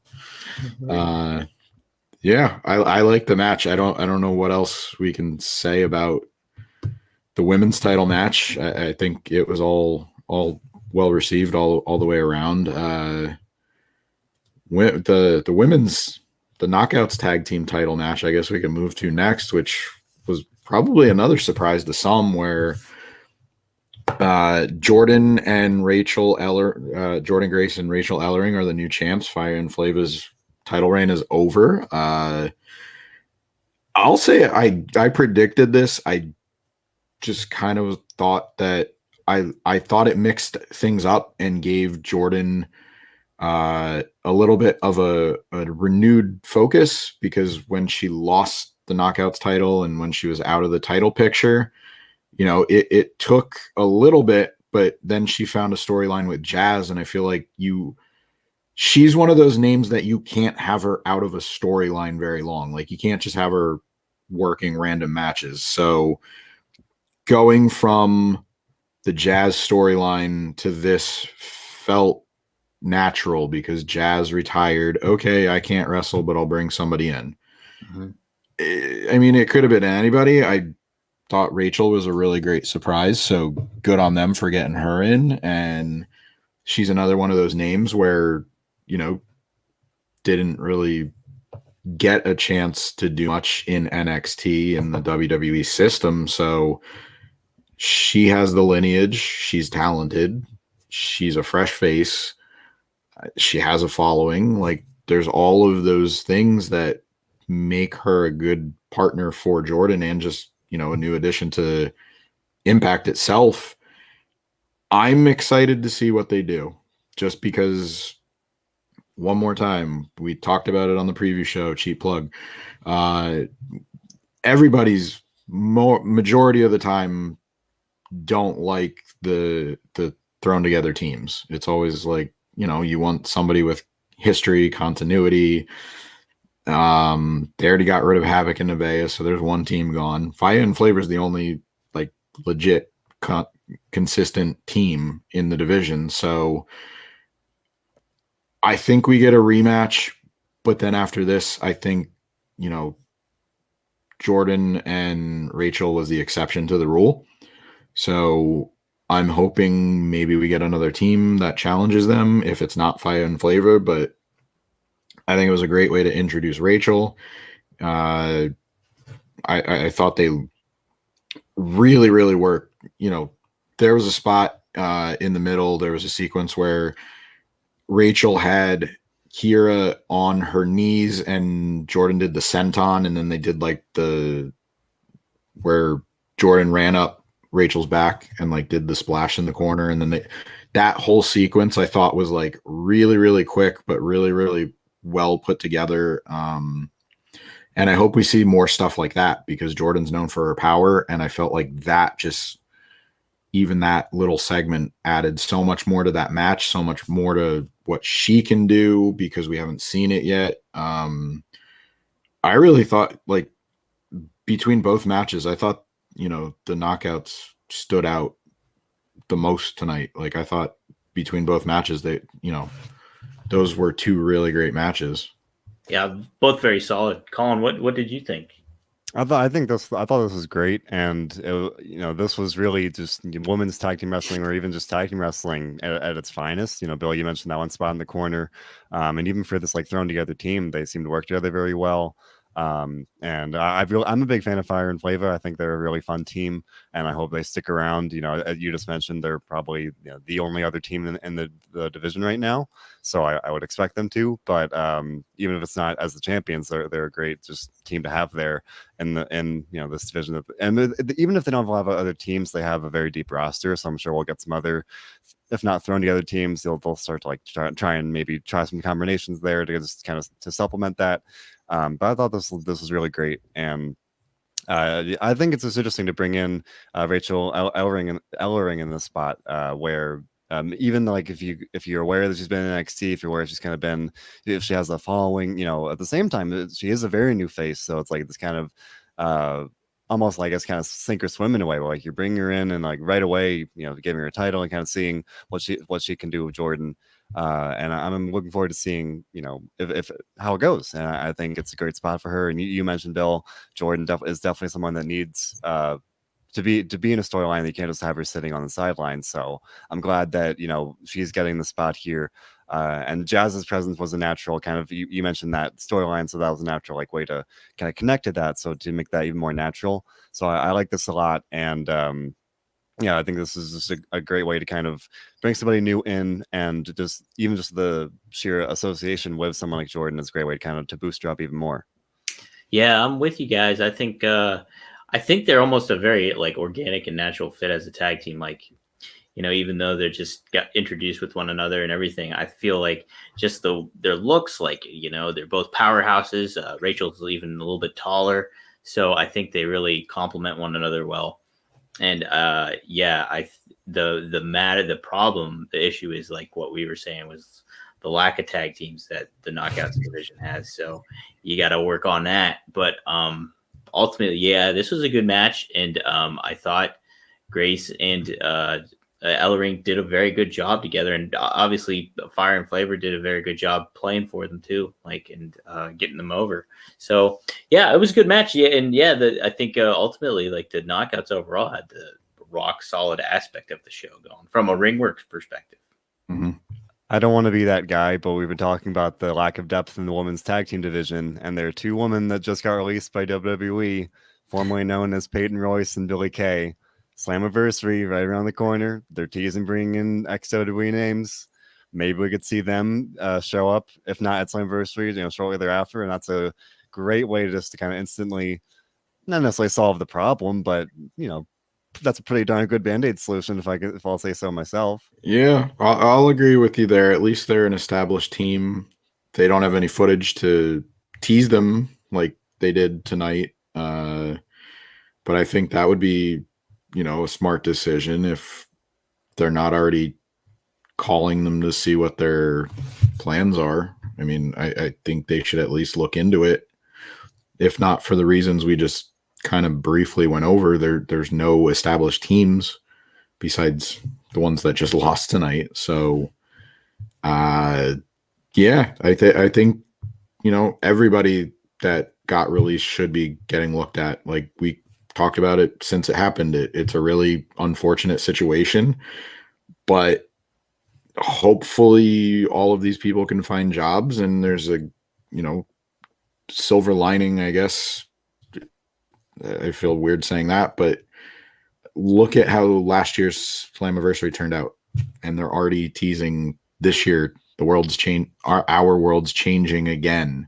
D: yeah, I like the match. I don't know what else we can say about the women's title match. I think it was all well received all the way around. The women's, the Knockouts tag team title match, I guess we can move to next, which was probably another surprise to some, where Jordan Grace and Rachel Ellering are the new champs. Fire and Flava's title reign is over. I'll say I predicted this. I just kind of thought that I thought it mixed things up and gave Jordan a little bit of a renewed focus, because when she lost the Knockouts title and when she was out of the title picture, it took a little bit, but then she found a storyline with Jazz, and I feel like she's one of those names that you can't have her out of a storyline very long. Like, you can't just have her working random matches. So going from the Jazz storyline to this felt natural, because Jazz retired. Okay, I can't wrestle, but I'll bring somebody in. Mm-hmm. I mean, it could have been anybody. I thought Rachel was a really great surprise, so good on them for getting her in. And she's another one of those names where, didn't really get a chance to do much in NXT in the WWE system. So she has the lineage. She's talented. She's a fresh face. She has a following. Like, there's all of those things that make her a good partner for Jordan, and just, a new addition to Impact itself. I'm excited to see what they do, just because, one more time, we talked about it on the preview show, cheap plug. Everybody's majority of the time don't like the thrown together teams. It's always like you want somebody with history, continuity. They already got rid of Havoc and Nevaeh, so there's one team gone. Fire and Flavor is the only like legit consistent team in the division. So I think we get a rematch, but then after this, I think, Jordan and Rachel was the exception to the rule. So I'm hoping maybe we get another team that challenges them if it's not Fire and Flavor, but I think it was a great way to introduce Rachel. I thought they really, really worked. There was a spot in the middle. There was a sequence where Rachel had Kira on her knees and Jordan did the senton, and then they did like where Jordan ran up Rachel's back and like did the splash in the corner. And then that whole sequence I thought was like really, really quick, but really, really well put together. And I hope we see more stuff like that because Jordan's known for her power. And I felt like even that little segment added so much more to that match, so much more to what she can do because we haven't seen it yet. I really thought like between both matches, I thought, the knockouts stood out the most tonight. Like I thought between both matches, those were two really great matches.
C: Yeah, both very solid. Colin, what did you think?
A: I thought this was great, and this was really just women's tag team wrestling, or even just tag team wrestling at its finest. Bill, you mentioned that one spot in the corner, and even for this like thrown together team, they seem to work together very well. And I'm a big fan of Fire and Flavor. I think they're a really fun team, and I hope they stick around. As you just mentioned, they're probably the only other team in the division right now, so I would expect them to. But even if it's not as the champions, they're a great just team to have there in this division. Even if they don't have other teams, they have a very deep roster, so I'm sure we'll get some other, if not thrown together teams, they'll start to like try and maybe try some combinations there to just kind of to supplement that. But I thought this was really great, and I think it's just interesting to bring in Rachel Ellering in this spot where even like if you're aware that she's been in NXT, if you're aware she's kind of been, if she has a following, at the same time she is a very new face, so it's like this kind of almost like it's kind of sink or swim in a way, where like you're bringing her in and like right away, giving her a title and kind of seeing what she can do with Jordan. And I'm looking forward to seeing, if how it goes. And I think it's a great spot for her. And you mentioned Bill, Jordan is definitely someone that needs to be in a storyline that you can't just have her sitting on the sidelines. So I'm glad that she's getting the spot here. And Jazz's presence was a natural kind of, you mentioned that storyline, so that was a natural like way to kind of connect to that, so to make that even more natural. So I like this a lot, and yeah, I think this is just a great way to kind of bring somebody new in, and just the sheer association with someone like Jordan is a great way to kind of to boost her up even more.
C: Yeah, I'm with you guys. I think they're almost a very like organic and natural fit as a tag team. Like, even though they're just got introduced with one another and everything, I feel like just their looks, like, they're both powerhouses. Rachel's even a little bit taller, so I think they really complement one another well. And the issue is like what we were saying was the lack of tag teams that the Knockouts division has. So you got to work on that. But ultimately, yeah, this was a good match, and I thought Grace and Ellering did a very good job together, and obviously Fire and Flavor did a very good job playing for them too, like, and getting them over. So yeah, it was a good match. Yeah, and yeah, I think ultimately, like, the Knockouts overall had the rock solid aspect of the show going from a ringworks perspective.
D: Mm-hmm.
A: I don't want to be that guy, but we've been talking about the lack of depth in the women's tag team division, and there are two women that just got released by WWE, formerly known as Peyton Royce and Billie Kay. Slammiversary right around the corner. They're teasing bringing in ex-WWE names. Maybe we could see them show up, if not at Slammiversary, shortly thereafter. And that's a great way to kind of instantly, not necessarily solve the problem, but that's a pretty darn good Band-Aid solution if I'll say so myself.
D: Yeah, I'll agree with you there. At least they're an established team. They don't have any footage to tease them like they did tonight. But I think that would be, a smart decision if they're not already calling them to see what their plans are. I mean, I think they should at least look into it. If not for the reasons we just kind of briefly went over, there's no established teams besides the ones that just lost tonight. So, yeah, I think, everybody that got released should be getting looked at. Like we talked about it since it happened. It's a really unfortunate situation, but hopefully all of these people can find jobs and there's a, silver lining, I guess. I feel weird saying that, but look at how last year's Slammiversary turned out, and they're already teasing this year. The world's our world's changing again,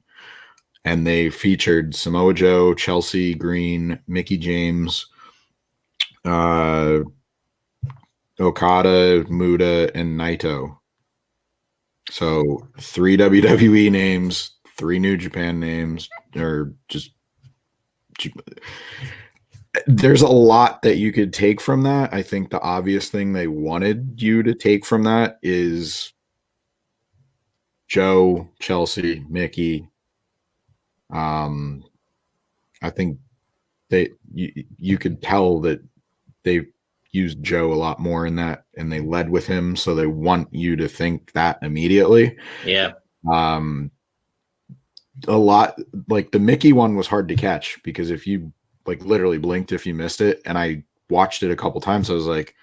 D: and they featured Samoa Joe, Chelsea Green, Mickey James, Okada, Muda, and Naito. So 3 WWE names, 3 New Japan names, or just. There's a lot that you could take from that. I think the obvious thing they wanted you to take from that is Joe, Chelsea, Mickey. I think you could tell that they used Joe a lot more in that, and they led with him, so they want you to think that immediately.
C: Yeah.
D: A lot like the Mickey one was hard to catch because if you like literally blinked if you missed it, and I watched it a couple times, I was like,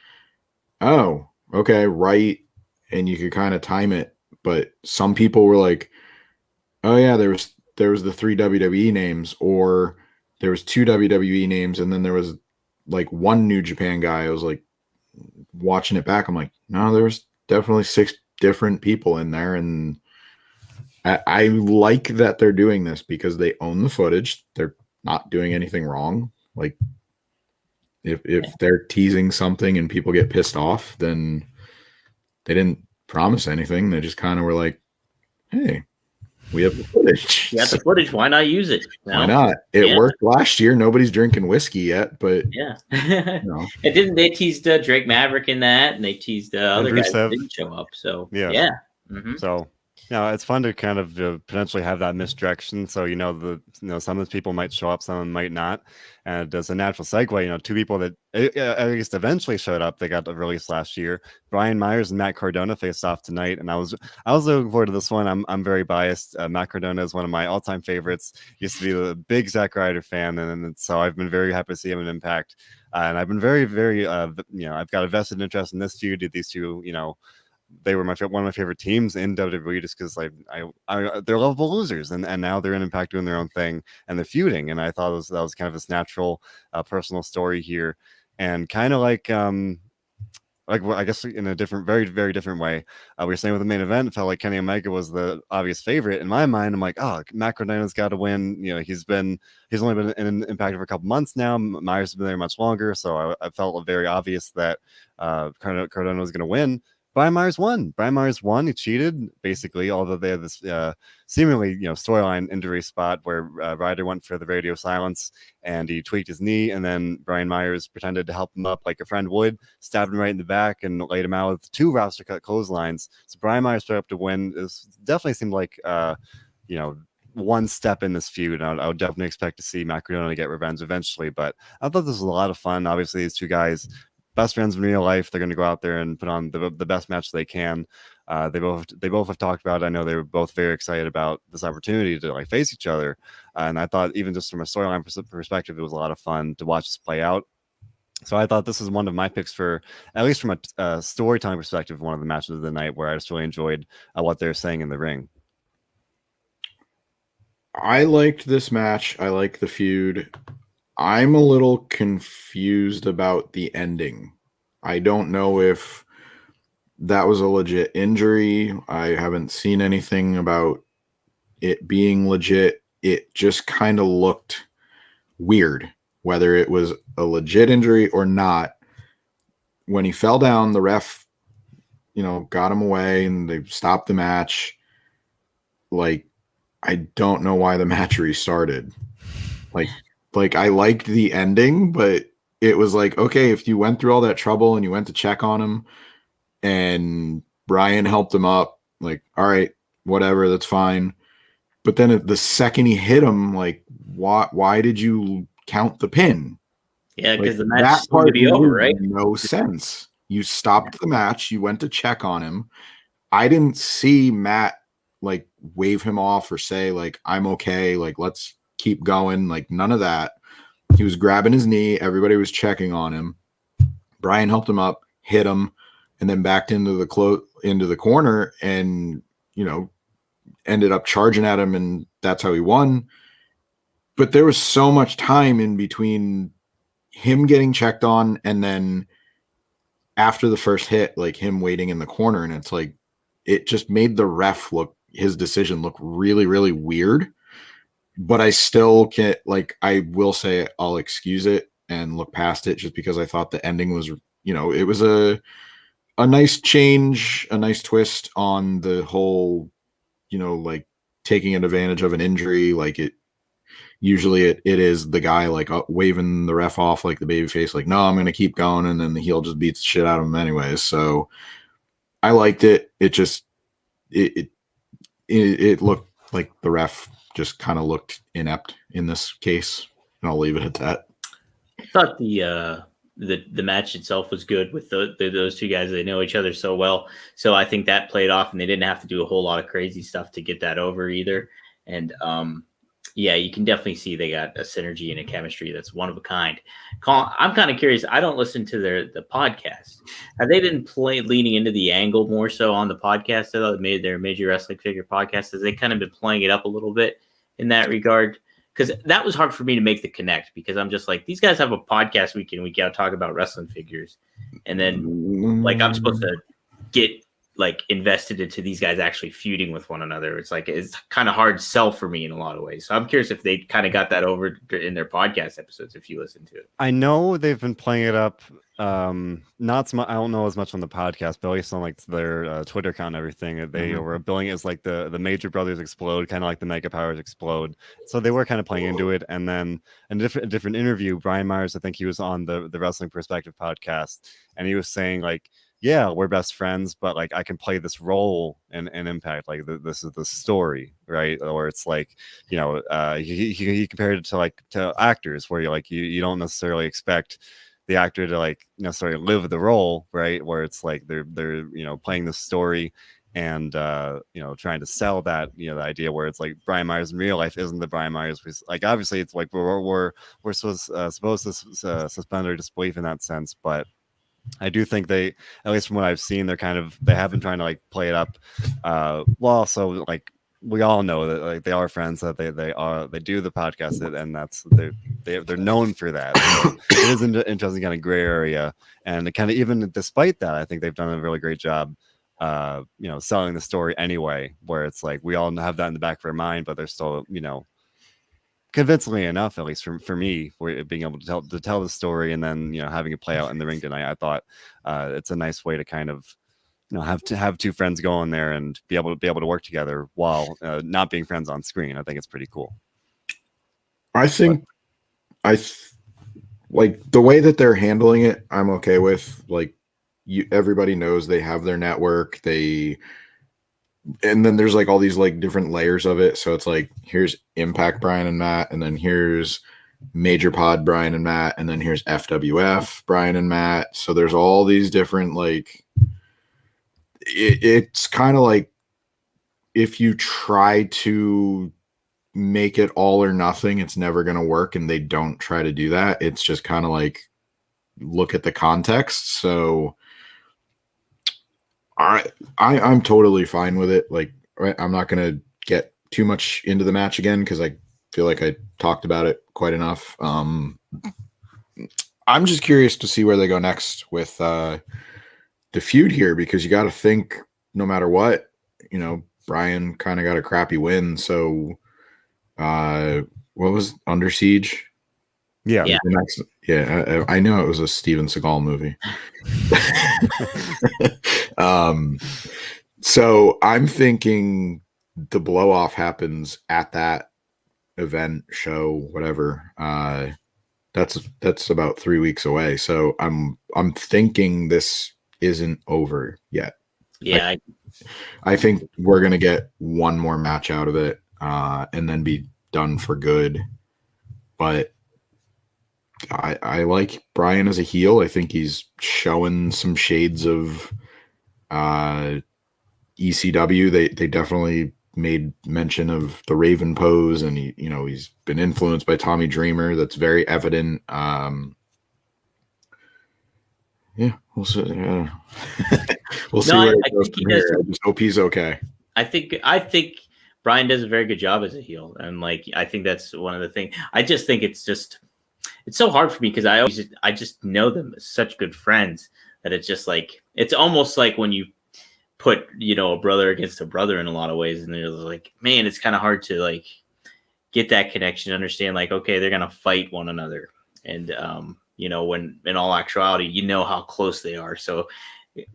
D: oh, okay, right. And you could kind of time it, but some people were like, oh yeah, there was the 3 WWE names, or there was 2 WWE names, and then there was like 1 New Japan guy. I was like watching it back, I'm like, no, there was definitely 6 different people in there, and I like that they're doing this because they own the footage. They're not doing anything wrong. Like if they're teasing something and people get pissed off, then they didn't promise anything. They just kind of were like, hey, we have the footage.
C: You have the footage. Why not use it?
D: Why not? It worked last year. Nobody's drinking whiskey yet, but
C: yeah. And didn't they teased Drake Maverick in that, and they teased other guys that didn't show up. So yeah. Mm-hmm.
A: So it's fun to kind of potentially have that misdirection. So some of the people might show up, some of them might not, and as a natural segue, 2 people that at least eventually showed up, they got released last year. Brian Myers and Matt Cardona faced off tonight, and I was looking forward to this one. I'm very biased. Matt Cardona is one of my all-time favorites. Used to be a big Zack Ryder fan, and so I've been very happy to see him in Impact, and I've been very, very I've got a vested interest in this feud. These two, they were one of my favorite teams in WWE just because they're lovable losers, and now they're in Impact doing their own thing and they're feuding, and I thought that was kind of this natural personal story here, and kind of like I guess in a different, very, very different way. We were saying with the main event, it felt like Kenny Omega was the obvious favorite. In my mind, I'm like, oh, Matt Cardona's got to win. He's only been in Impact for a couple months now. Myers has been there much longer, so I felt very obvious that Cardona was going to win. Brian Myers won. He cheated, basically, although they had this seemingly, storyline injury spot where Ryder went for the radio silence and he tweaked his knee, and then Brian Myers pretended to help him up like a friend would, stabbed him right in the back and laid him out with 2 roster cut clotheslines. So Brian Myers showed up to win. This definitely seemed like, one step in this feud. I would definitely expect to see Matt Cardona get revenge eventually, but I thought this was a lot of fun. Obviously, these 2 guys, best friends in real life, they're going to go out there and put on the best match they can. They both have talked about it. I know they were both very excited about this opportunity to like face each other, and I thought even just from a storyline perspective, it was a lot of fun to watch this play out. So I thought this is one of my picks for, at least from a storytelling perspective, one of the matches of the night where I just really enjoyed what they're saying in the ring.
D: I liked this match. I like the feud. I'm a little confused about the ending. I don't know if that was a legit injury. I haven't seen anything about it being legit. It just kind of looked weird, whether it was a legit injury or not. When he fell down, the ref, got him away and they stopped the match. Like, I don't know why the match restarted. Like I liked the ending, but it was like, okay, if you went through all that trouble and you went to check on him and Brian helped him up. Like, all right, whatever, that's fine. But then the second he hit him, like, why did you count the pin?
C: Yeah, because
D: Like,
C: the match
D: that
C: seemed
D: part
C: to be over, right?
D: made no sense. You stopped the match. You went to check on him. I didn't see Matt like wave him off or say like, I'm okay. Like, let's keep going. Like, none of that. He was grabbing his knee. Everybody was checking on him. Brian helped him up, hit him, and then backed into the corner and, ended up charging at him, and that's how he won. But there was so much time in between him getting checked on and then after the first hit, like him waiting in the corner, and it's like it just made the ref his decision look really, really weird. But I still can't, like, I will say I'll excuse it and look past it just because I thought the ending was, it was a nice change, a nice twist on the whole, like taking advantage of an injury. Like usually it is the guy like waving the ref off like the babyface, like, no, I'm going to keep going. And then the heel just beats the shit out of him anyways. So I liked it. It just, it looked like the ref just kind of looked inept in this case. And I'll leave it at that.
C: I thought the match itself was good with those two guys. They know each other so well. So I think that played off, and they didn't have to do a whole lot of crazy stuff to get that over either. And yeah, you can definitely see they got a synergy and a chemistry that's one of a kind. Colin, I'm kind of curious. I don't listen to the podcast. Have they been leaning into the angle more so on the podcast? Their Major Wrestling Figure podcast. Has they kind of been playing it up a little bit in that regard? Because that was hard for me to make the connect, because I'm just like, these guys have a podcast week in, week out, talk about wrestling figures. And then like I'm supposed to get like invested into these guys actually feuding with one another. It's like, it's kind of hard sell for me in a lot of ways. So I'm curious if they kind of got that over in their podcast episodes, if you listen to it.
A: I know they've been playing it up. Not so much. I don't know as much on the podcast, but at least on like their Twitter account and everything, they were billing it as like the Major Brothers Explode, kind of like the Mega Powers Explode. So they were kind of playing into it. And then in a different interview, Brian Myers, I think he was on the Wrestling Perspective podcast, and he was saying like, yeah, we're best friends, but like I can play this role in Impact. Like this is the story, right? Or it's like, he compared it to actors, where you don't necessarily expect the actor to like necessarily live the role, right? Where it's like they're playing the story and trying to sell that the idea, where it's like Brian Myers in real life isn't the Brian Myers. Like obviously it's like we're supposed to suspend our disbelief in that sense, but I do think they, at least from what I've seen, they have been trying to like play it up. Well, also like we all know that like they are friends, that they do the podcast, and that's they're known for that. So it is an interesting kind of gray area, and kind of even despite that, I think they've done a really great job, selling the story anyway. Where it's like we all have that in the back of our mind, but they're still convincingly enough, at least for me, for being able to tell the story and then having it play out in the ring tonight. I thought it's a nice way to kind of have two friends go in there and be able to work together while not being friends on screen. I think it's pretty cool.
D: I think like the way that they're handling it, I'm okay with. Like everybody knows they have their network, and then there's like all these like different layers of it. So it's like, here's Impact Brian and Matt, and then here's Major Pod Brian and Matt, and then here's FWF Brian and Matt. So there's all these different like, it's kind of like if you try to make it all or nothing, it's never going to work. And they don't try to do that. It's just kind of like, look at the context. So I'm totally fine with it. Like, I'm not going to get too much into the match again, because I feel like I talked about it quite enough. I'm just curious to see where they go next with the feud here, because you got to think, no matter what, Brian kind of got a crappy win. So what was Under Siege?
A: Yeah.
D: I know it was a Steven Seagal movie. So I'm thinking the blow off happens at that event, show, whatever. That's about 3 weeks away. So I'm thinking this isn't over yet.
C: Yeah,
D: I think we're gonna get one more match out of it, and then be done for good. But I like Brian as a heel. I think he's showing some shades of ECW. They definitely made mention of the Raven pose, and he's been influenced by Tommy Dreamer. That's very evident. Yeah, we'll see. We'll see where it goes from here. I just hope he's okay.
C: I think Brian does a very good job as a heel, and like I think that's one of the things. I just think it's so hard for me because I just know them as such good friends that it's just like it's almost like when you put a brother against a brother in a lot of ways, and they're like, man, it's kind of hard to like get that connection, understand like, okay, they're gonna fight one another, and when in all actuality, how close they are. So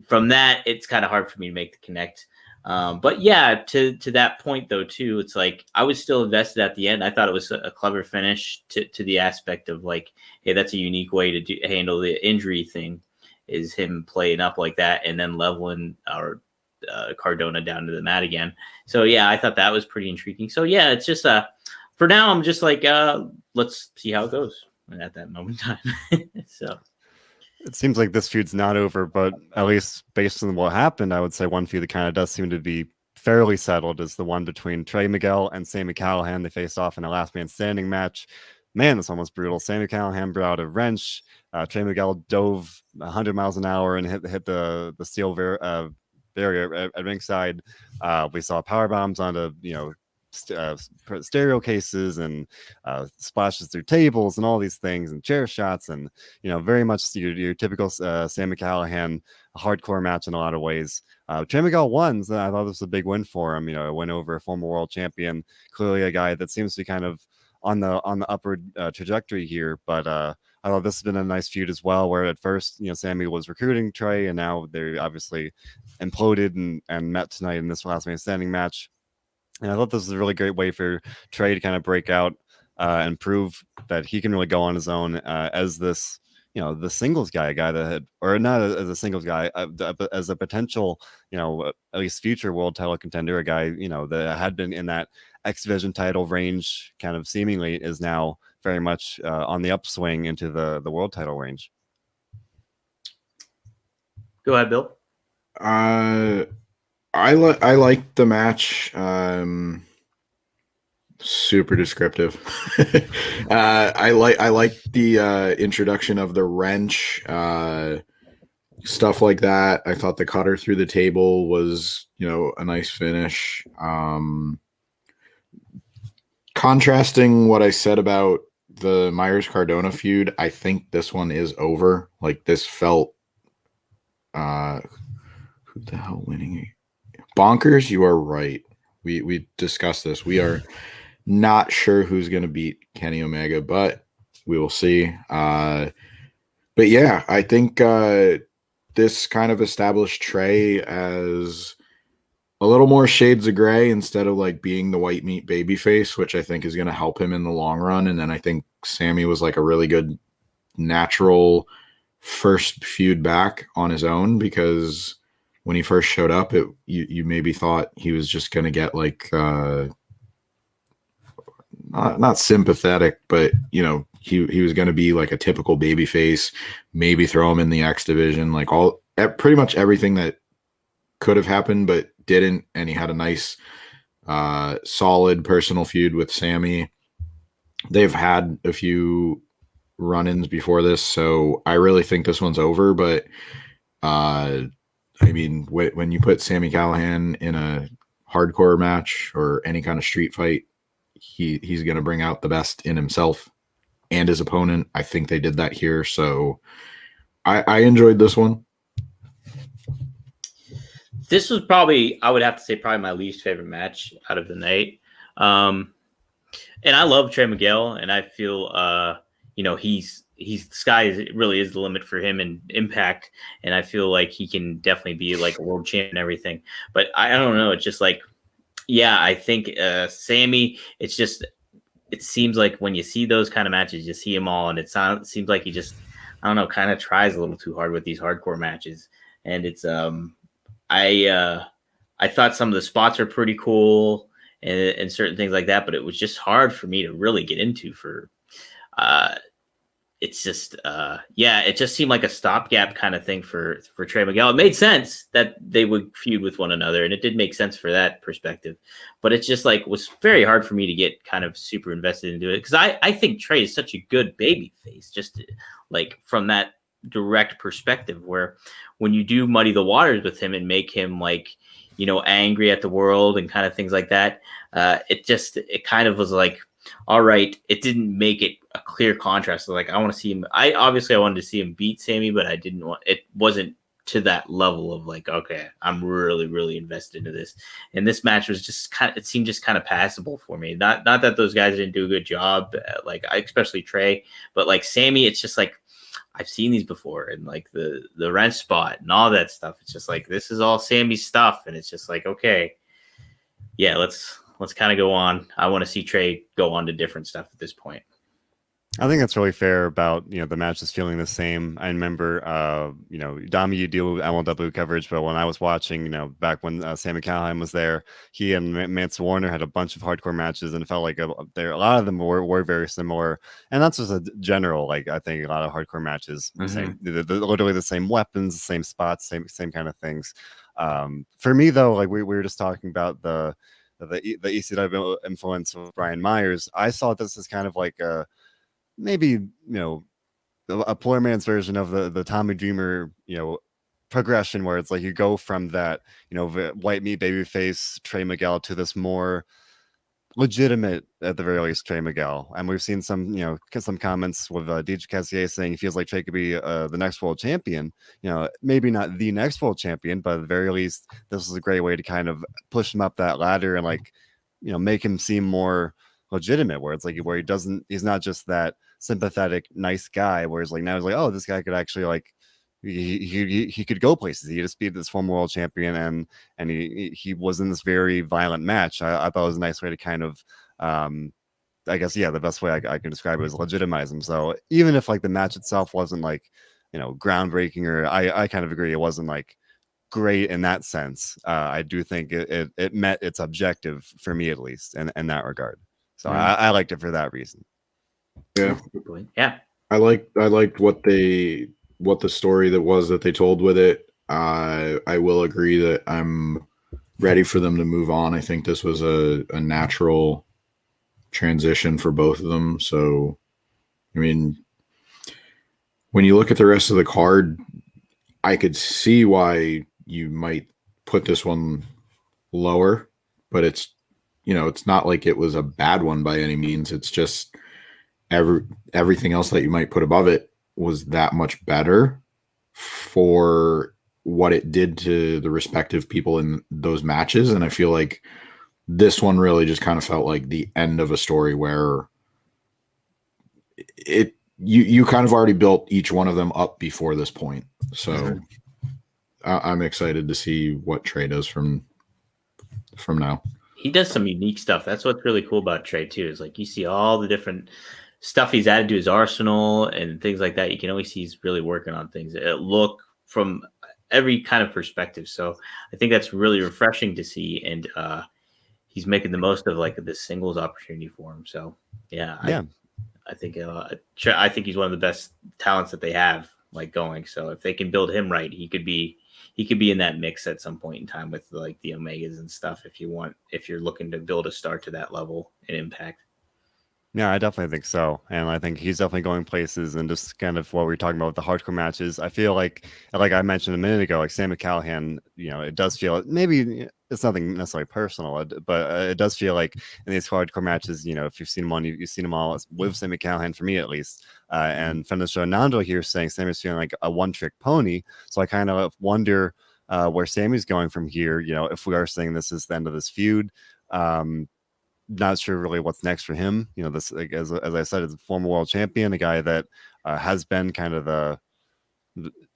C: from that, it's kind of hard for me to make the connect. But yeah, to that point though, too, it's like I was still invested at the end. I thought it was a clever finish to the aspect of like, hey, that's a unique way to handle the injury thing, is him playing up like that and then leveling our Cardona down to the mat again. So yeah, I thought that was pretty intriguing. So yeah, it's just for now, I'm just like, let's see how it goes at that moment in time. So
A: it seems like this feud's not over, but at least based on what happened, I would say one feud that kind of does seem to be fairly settled is the one between Trey Miguel and Sami Callihan. They faced off in a last man standing match. Man, this one was brutal. Sami Callihan brought out a wrench. Trey Miguel dove 100 miles an hour and hit the steel barrier at ringside. We saw power bombs onto stereo cases and splashes through tables and all these things and chair shots, and very much your typical Sami Callihan hardcore match in a lot of ways. Trey Miguel won, so I thought this was a big win for him. It went over a former world champion, clearly a guy that seems to be kind of on the upward trajectory here. But I thought this has been a nice feud as well, where at first Sami was recruiting Trey, and now they're obviously imploded and met tonight in this last man standing match. And I thought this was a really great way for Trey to kind of break out and prove that he can really go on his own as this, the singles guy, a guy that had, or not as a singles guy, but as a potential, at least future world title contender, a guy, that had been in that X Division title range, kind of seemingly is now very much on the upswing into the world title range.
C: Go ahead, Bill.
D: I like the match. Super descriptive. I like the introduction of the wrench, stuff like that. I thought the cutter through the table was, a nice finish. Contrasting what I said about the Myers Cardona feud, I think this one is over. Like this felt, who the hell winning? Bonkers, you are right. We discussed this. We are not sure who's going to beat Kenny Omega, but we will see. But yeah, I think this kind of established Trey as a little more shades of gray instead of like being the white meat babyface, which I think is going to help him in the long run. And then I think Sami was like a really good natural first feud back on his own, because when he first showed up, you maybe thought he was just going to get like not sympathetic, but he was going to be like a typical baby face, maybe throw him in the X division, like pretty much everything that could have happened but didn't. And he had a nice solid personal feud with Sami. They've had a few run-ins before this, so I really think this one's over. But I mean, when you put Sami Callihan in a hardcore match or any kind of street fight, he's going to bring out the best in himself and his opponent. I think they did that here. So I enjoyed this one.
C: This was probably, I would have to say, probably my least favorite match out of the night. And I love Trey Miguel, and I feel, he's the sky really is the limit for him in Impact, and I feel like he can definitely be like a world champ and everything. But I don't know. It's just like, yeah, I think Sami. It's just, it seems like when you see those kind of matches, you see them all, and it seems like he just, I don't know, kind of tries a little too hard with these hardcore matches, and it's I thought some of the spots are pretty cool and certain things like that, but it was just hard for me to really get into for it's just it just seemed like a stopgap kind of thing for Trey Miguel. It made sense that they would feud with one another, and it did make sense for that perspective. But it's just like was very hard for me to get kind of super invested into it because I think Trey is such a good baby face, just like from that direct perspective where when you do muddy the waters with him and make him like angry at the world and kind of things like that, it kind of was like, all right, it didn't make it a clear contrast. Like I want to see him. I wanted to see him beat Sammy, but I didn't want. It wasn't to that level of like, okay, I'm really, really invested into this. And this match was just it seemed just kind of passable for me. Not that those guys didn't do a good job, especially Trey, but like Sammy, it's just like I've seen these before, and like the rent spot and all that stuff. It's just like this is all Sammy's stuff, and it's just like okay, yeah, let's kind of go on. I want to see Trey go on to different stuff at this point.
A: I think that's really fair about, the match is feeling the same. I remember, Dom, you deal with MLW coverage, but when I was watching, back when Sami Callihan was there, he and Mance Warner had a bunch of hardcore matches, and it felt like a lot of them were very similar. And that's just a general, like, I think a lot of hardcore matches, same, they're literally the same weapons, the same spots, same kind of things. For me, though, like we were just talking about the ECW influence of Brian Myers, I saw this as kind of like maybe a poor man's version of the Tommy Dreamer progression, where it's like you go from that white meat babyface Trey Miguel to this more legitimate, at the very least, Trey Miguel. And we've seen some some comments with DJ Tessier saying he feels like Trey could be the next world champion. Maybe not the next world champion, but at the very least this is a great way to kind of push him up that ladder and like make him seem more legitimate, where it's like where he's not just that sympathetic nice guy, whereas like now he's like, oh, this guy could actually like he could go places. He just beat this former world champion, and he was in this very violent match. I thought it was a nice way to kind of I guess the best way I can describe it is legitimize him. So even if like the match itself wasn't like groundbreaking, or I kind of agree it wasn't like great in that sense, I do think it met its objective, for me at least, in that regard. So I liked it for that reason.
C: Yeah.
D: I liked what the story that they told with it. I will agree that I'm ready for them to move on. I think this was a natural transition for both of them. So, I mean, when you look at the rest of the card, I could see why you might put this one lower, but it's not like it was a bad one by any means. It's just everything else that you might put above it was that much better for what it did to the respective people in those matches. And I feel like this one really just kind of felt like the end of a story where you kind of already built each one of them up before this point. So I'm excited to see what Trey does from now.
C: He does some unique stuff. That's what's really cool about Trey too, is like you see all the different stuff he's added to his arsenal and things like that. You can always see he's really working on things that look from every kind of perspective. So I think that's really refreshing to see. And he's making the most of like this singles opportunity for him. So I think he's one of the best talents that they have like going. So if they can build him right, he could be in that mix at some point in time with like the Omegas and stuff. If you're looking to build a star to that level and Impact.
A: Yeah, I definitely think so. And I think he's definitely going places. And just kind of what we were talking about with the hardcore matches, I feel like I mentioned a minute ago, like Sami Callihan, it does feel, maybe it's nothing necessarily personal, but it does feel like in these hardcore matches, if you've seen one, you've seen them all with Sami Callihan, for me at least. And from the show, Nando here saying Sami's feeling like a one-trick pony. So I kind of wonder where Sami's going from here. If we are saying this is the end of this feud. Not sure really what's next for him. This, like, as I said, is a former world champion, a guy that has been kind of the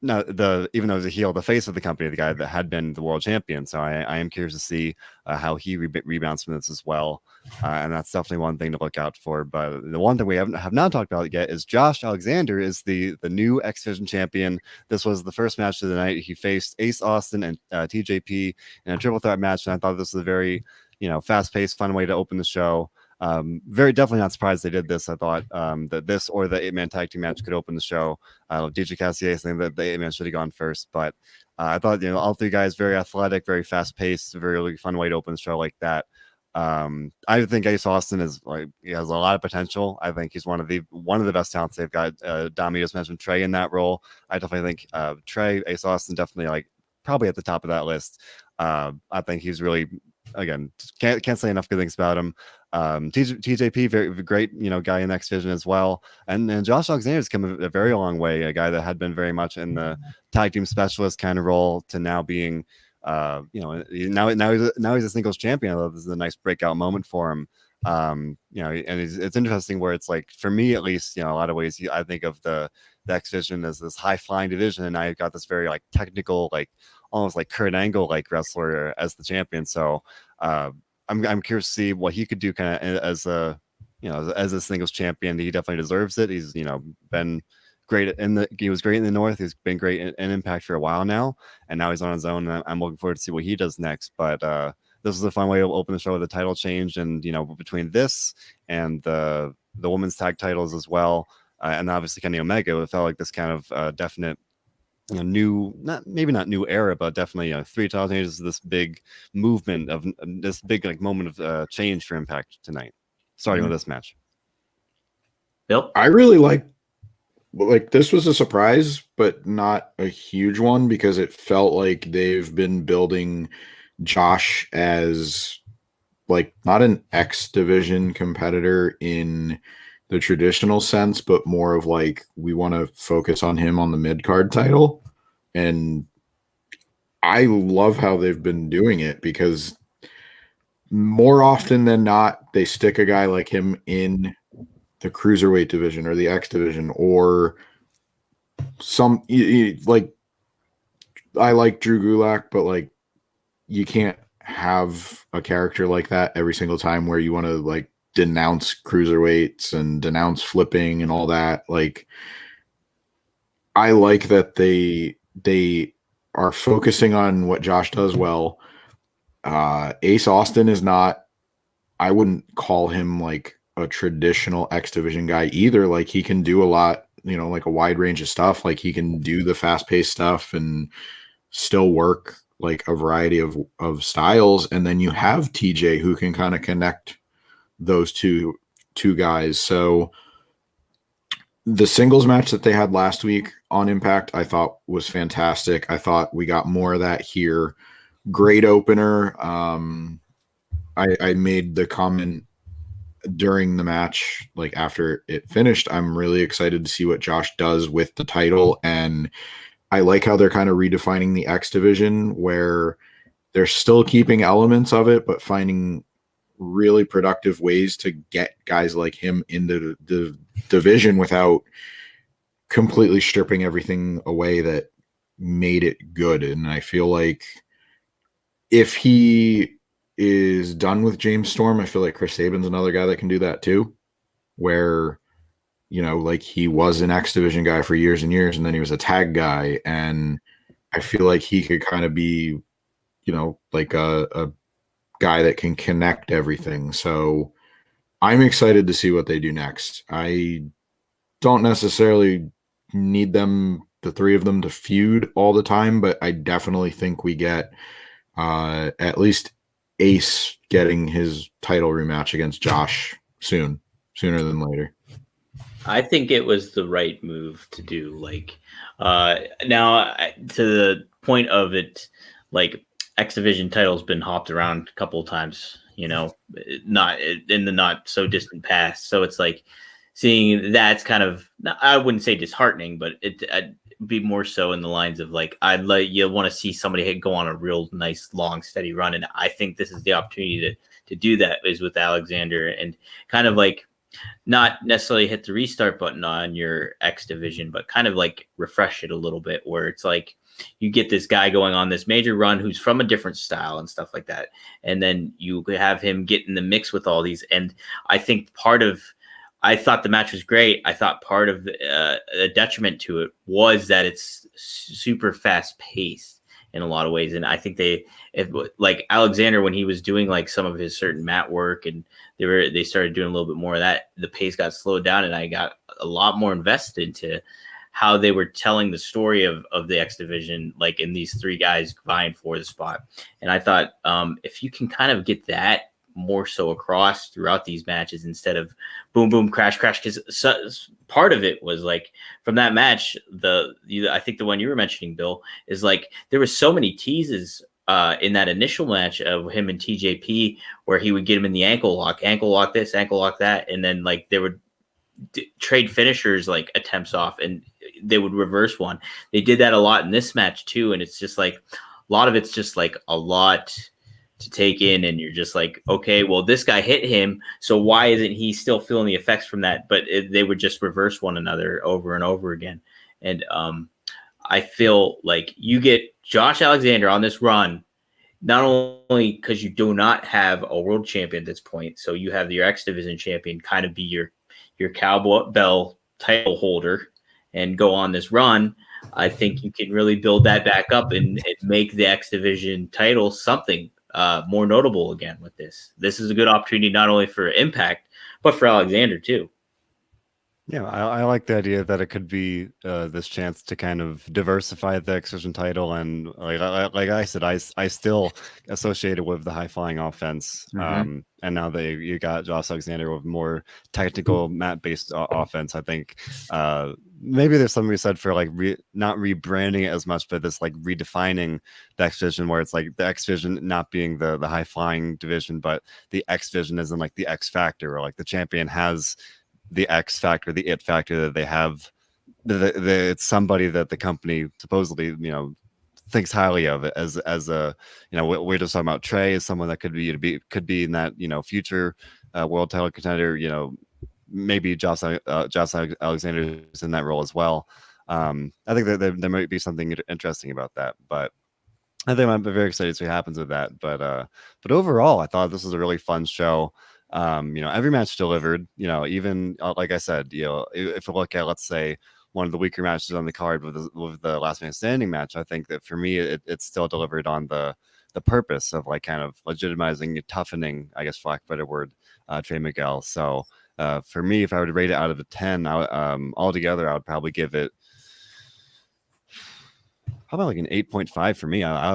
A: no, even though he's a heel, the face of the company, the guy that had been the world champion. So I am curious to see how he rebounds from this as well, and that's definitely one thing to look out for. But the one thing we have not talked about yet is Josh Alexander is the new X Division champion. This was the first match of the night. He faced Ace Austin and TJP in a triple threat match, and I thought this was a very fast paced, fun way to open the show. Very definitely not surprised they did this. I thought that this or the 8-man tag team match could open the show. DJ Cassier saying that the 8-man should have gone first, but I thought all three guys very athletic, very fast paced, very really fun way to open the show like that. I think Ace Austin he has a lot of potential. I think he's one of the best talents they've got. Dami just mentioned Trey in that role. I definitely think Trey, Ace Austin, definitely probably at the top of that list. I think he's really, again, can't say enough good things about him. TJP, very great, guy in X Division as well. And Josh Alexander's come a very long way, a guy that had been very much in the tag team specialist kind of role to now being, now he's a singles champion. I thought this is a nice breakout moment for him. And it's interesting where it's for me at least, a lot of ways I think of the X Division as this high flying division, and I got this very technical, almost like Kurt Angle wrestler as the champion. So I'm curious to see what he could do kind of as a singles champion. He definitely deserves it. He's been great he was great in the North. He's been great in Impact for a while now, and now he's on his own. And I'm looking forward to see what he does next. But this was a fun way to open the show with a title change, and between this and the women's tag titles as well, and obviously Kenny Omega, it felt like this kind of definite new, maybe not new era, but definitely 3 title changes. This big movement of this big moment of change for Impact tonight, starting with this match.
C: Bill,
D: I really like this was a surprise, but not a huge one, because it felt like they've been building Josh as not an X Division competitor in the traditional sense, but more of we want to focus on him on the mid-card title. And I love how they've been doing it, because more often than not, they stick a guy like him in the cruiserweight division or the X Division, or some I like Drew Gulak, but you can't have a character like that every single time where you want to denounce cruiserweights and denounce flipping and all that. I like that they are focusing on what Josh does well. Ace Austin is not, I wouldn't call him a traditional X Division guy either. He can do a lot, a wide range of stuff. He can do the fast paced stuff and still work a variety of styles. And then you have TJ who can kind of connect those two guys. So the singles match that they had last week on Impact, I thought was fantastic. I thought we got more of that here. Great opener. I made the comment during the match, after it finished, I'm really excited to see what Josh does with the title. And I like how they're kind of redefining the X Division, where they're still keeping elements of it, but finding really productive ways to get guys like him into the division without completely stripping everything away that made it good. And I feel like if he is done with James Storm, I feel like Chris Sabin's another guy that can do that too, where he was an X Division guy for years and years, and then he was a tag guy, and I feel like he could kind of be a guy that can connect everything. So I'm excited to see what they do next. I don't necessarily need the three of them to feud all the time, but I definitely think we get at least Ace getting his title rematch against Josh sooner than later.
C: I think it was the right move to do. Now to the point of it, X Division title's been hopped around a couple of times, not in the not so distant past. So it's seeing that's kind of, I wouldn't say disheartening, but I'd be more so in the lines of you want to see somebody go on a real nice, long, steady run. And I think this is the opportunity to do that, is with Alexander, and kind of not necessarily hit the restart button on your X division, but kind of like refresh it a little bit, where it's like you get this guy going on this major run who's from a different style and stuff like that. And then you could have him get in the mix with all these. And I think I thought the match was great. I thought part of the detriment to it was that it's super fast paced in a lot of ways. And I think like Alexander, when he was doing like some of his certain mat work and they started doing a little bit more of that, the pace got slowed down and I got a lot more invested into how they were telling the story of the X division, like in these three guys vying for the spot. And I thought if you can kind of get that more so across throughout these matches instead of boom, boom, crash, crash, because part of it was like from that match, I think the one you were mentioning, Bill, is like there was so many teases in that initial match of him and TJP where he would get him in the ankle lock this, ankle lock that, and then like they would trade finishers like attempts off and they would reverse one. They did that a lot in this match too, and it's just like a lot of it's just like a lot to take in, and you're just like, okay, well, this guy hit him, so why isn't he still feeling the effects from that? But they would just reverse one another over and over again. And I feel like you get Josh Alexander on this run, not only because you do not have a world champion at this point, so you have your X Division champion kind of be your cowbell title holder and go on this run. I think you can really build that back up and make the X Division title something more notable again with this. This is a good opportunity not only for Impact, but for Alexander too.
A: Yeah, I like the idea that it could be this chance to kind of diversify the X Division title, and like I said, I still associate it with the high flying offense. And now that you got Josh Alexander with more technical mat based offense, I think maybe there's something we said for like not rebranding it as much, but this like redefining the X Division, where it's like the X Division not being the high flying division, but the X Division isn't like the X factor, or like the champion has the X factor, the it factor that they have. It's somebody that the company supposedly, thinks highly of it as a, we're just talking about Trey as someone that could be in that, future world title contender, maybe Josh Alexander is in that role as well. I think that there might be something interesting about that, but I think I'm very excited to see what happens with that. But overall, I thought this was a really fun show. Every match delivered, even like I said, if we look at, let's say, one of the weaker matches on the card with the last man standing match, I think that for me, it still delivered on the purpose of like kind of legitimizing, toughening, I guess, for lack of a better word, Trey Miguel. So for me, if I were to rate it out of a 10, altogether, I would probably give it probably like an 8.5 for me. I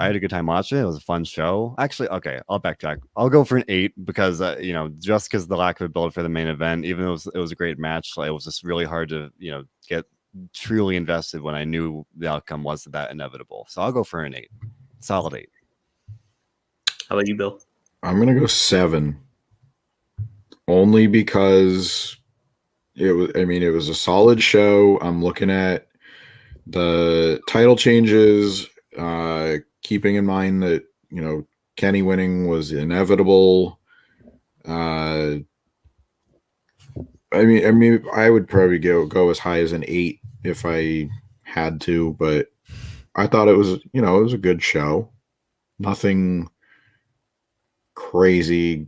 A: had a good time watching it. It was a fun show. Actually, okay, I'll backtrack. I'll go for an 8 because just because the lack of a build for the main event, even though it was a great match, like, it was just really hard to get truly invested when I knew the outcome was that inevitable. So I'll go for an 8, solid 8.
C: How about you, Bill?
D: I'm gonna go 7, only because it was a solid show. I'm looking at the title changes, keeping in mind that Kenny winning was inevitable. I would probably go as high as an 8 if I had to, but I thought it was a good show. Nothing crazy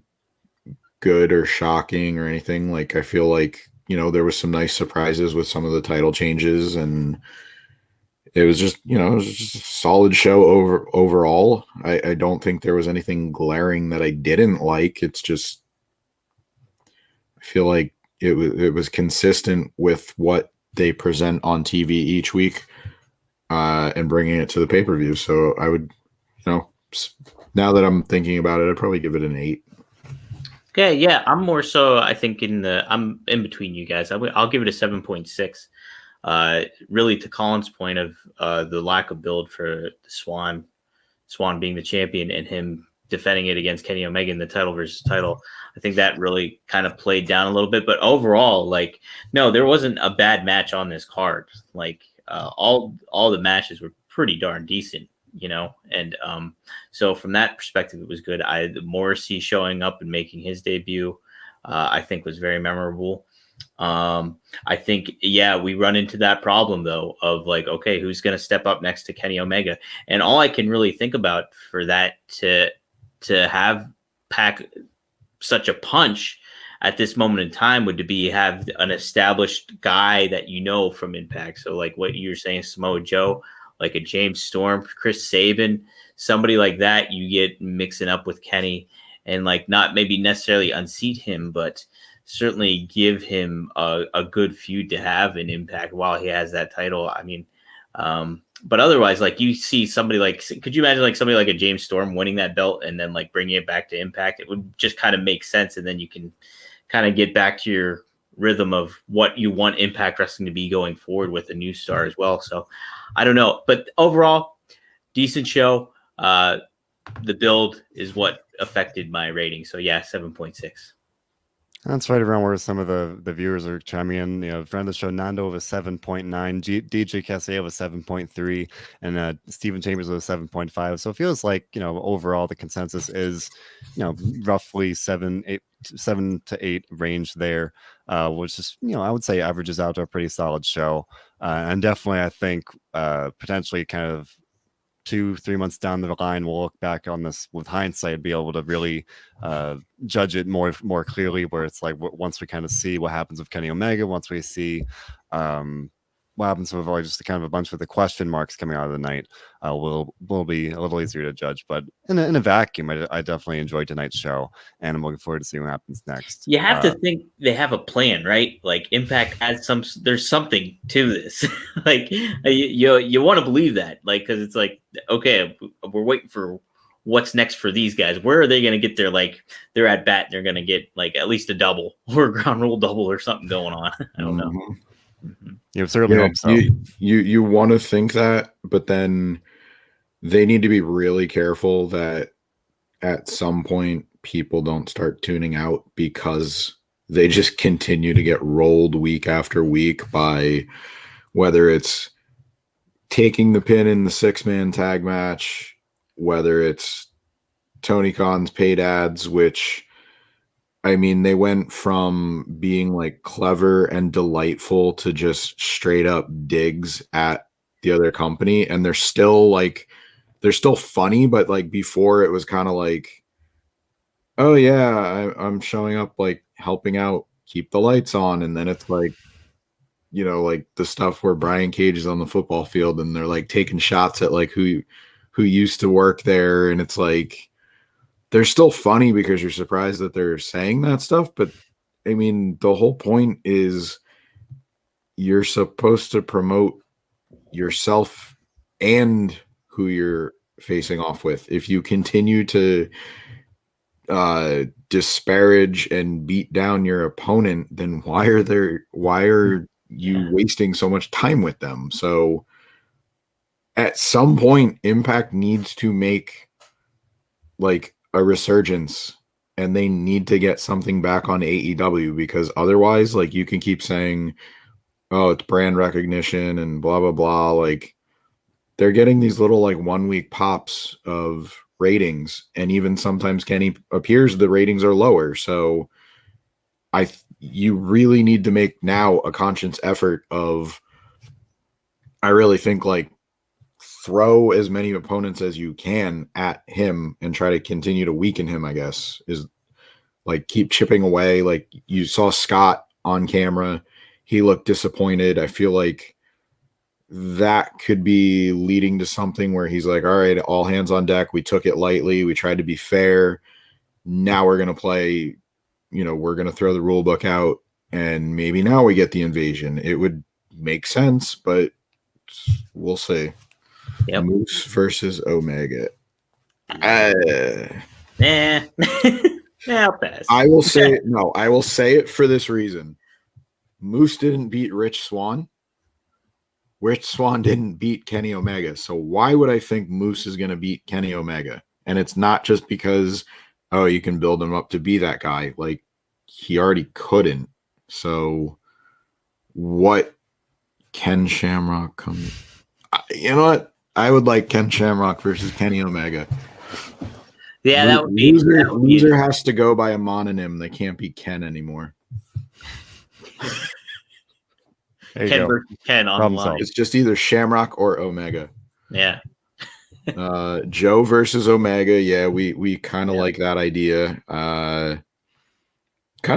D: good or shocking or anything. Like, I feel like there was some nice surprises with some of the title changes, and it was just, a solid show overall. I don't think there was anything glaring that I didn't like. It's just, I feel like it was consistent with what they present on TV each week, and bringing it to the pay-per-view. So I would, now that I'm thinking about it, I'd probably give it an 8.
C: Okay, yeah, I'm more so, I think I'm in between you guys. I'll give it a 7.6. Really, to Colin's point of the lack of build for Swann being the champion and him defending it against Kenny Omega in the title versus title, I think that really kind of played down a little bit. But overall, like, no, there wasn't a bad match on this card. Like, all the matches were pretty darn decent, and so from that perspective, it was good. Morrissey showing up and making his debut, I think was very memorable. I think, we run into that problem though of like, okay, who's going to step up next to Kenny Omega? And all I can really think about for that to have pack such a punch at this moment in time would to be have an established guy that from Impact. So like what you're saying, Samoa Joe, like a James Storm, Chris Sabin, somebody like that you get mixing up with Kenny, and like not maybe necessarily unseat him, but certainly give him a good feud to have in Impact while he has that title. I mean, but otherwise, like you see somebody like, could you imagine like somebody like a James Storm winning that belt and then like bringing it back to Impact? It would just kind of make sense. And then you can kind of get back to your rhythm of what you want Impact Wrestling to be going forward with a new star as well. So I don't know, but overall decent show. The build is what affected my rating. So 7.6.
A: That's right around where some of the viewers are chiming in. Friend of the show, Nando with a 7.9, DJ Tessier with a 7.3, and Stephen Chambers with a 7.5. So it feels like, overall the consensus is, roughly 7 to 8 range there, which is, I would say averages out to a pretty solid show. And definitely, I think potentially kind of 2-3 months down the line, we'll look back on this with hindsight, be able to really judge it more clearly, where it's like once we kind of see what happens with Kenny Omega, once we see what happens with just kind of a bunch of the question marks coming out of the night, will be a little easier to judge. But in a vacuum, I definitely enjoyed tonight's show, and I'm looking forward to seeing what happens next.
C: You have to think they have a plan, right? Like Impact has there's something to this. Like you want to believe that, like, because it's like, okay, we're waiting for what's next for these guys. Where are they going to get their at bat? They're going to get like at least a double or a ground rule double or something going on. I don't know.
A: You certainly hope so.
D: You want to think that, but then they need to be really careful that at some point people don't start tuning out, because they just continue to get rolled week after week by whether it's taking the pin in the 6-man tag match, whether it's Tony Khan's paid ads, which, I mean, they went from being like clever and delightful to just straight up digs at the other company. And they're still funny, but like before it was kind of like, oh yeah, I'm showing up, like helping out, keep the lights on. And then it's like, like the stuff where Brian Cage is on the football field and they're like taking shots at like who used to work there. And it's like, they're still funny because you're surprised that they're saying that stuff. But I mean, the whole point is you're supposed to promote yourself and who you're facing off with. If you continue to disparage and beat down your opponent, then why are you wasting so much time with them? So at some point, Impact needs to make like a resurgence, and they need to get something back on AEW, because otherwise, like, you can keep saying, oh, it's brand recognition and blah blah blah. Like, they're getting these little like 1 week pops of ratings, and even sometimes Kenny appears, the ratings are lower. So you really need to make now a conscious effort of, I really think, like, throw as many opponents as you can at him and try to continue to weaken him, I guess, is like keep chipping away. Like, you saw Scott on camera. He looked disappointed. I feel like that could be leading to something where he's like, all right, all hands on deck. We took it lightly. We tried to be fair. Now we're going to play, we're going to throw the rule book out, and maybe now we get the invasion. It would make sense, but we'll see.
C: Yep.
D: Moose versus Omega.
C: I'll pass.
D: I will say no. I will say it for this reason: Moose didn't beat Rich Swann. Rich Swann didn't beat Kenny Omega. So why would I think Moose is going to beat Kenny Omega? And it's not just because, oh, you can build him up to be that guy. Like, he already couldn't. So what? Ken Shamrock come? You know what? I would like Ken Shamrock versus Kenny Omega.
C: Yeah, that would be
D: loser has to go by a mononym. They can't be Ken anymore.
C: Ken versus Ken on the line.
D: It's just either Shamrock or Omega.
C: Yeah.
D: Joe versus Omega. Yeah, we kind of like that idea. Kind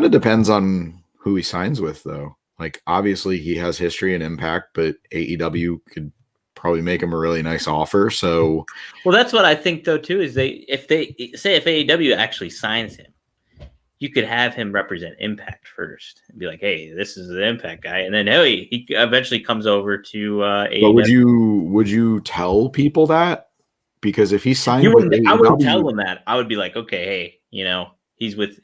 D: of depends on who he signs with, though. Like, obviously, he has history and Impact, but AEW could probably make him a really nice offer. So,
C: well, that's what I think, though, too. Is if AEW actually signs him, you could have him represent Impact first and be like, "Hey, this is the Impact guy," and then he eventually comes over to AEW.
D: But would you tell people that? Because if he signed,
C: I wouldn't tell them that. I would be like, "Okay, hey, he's with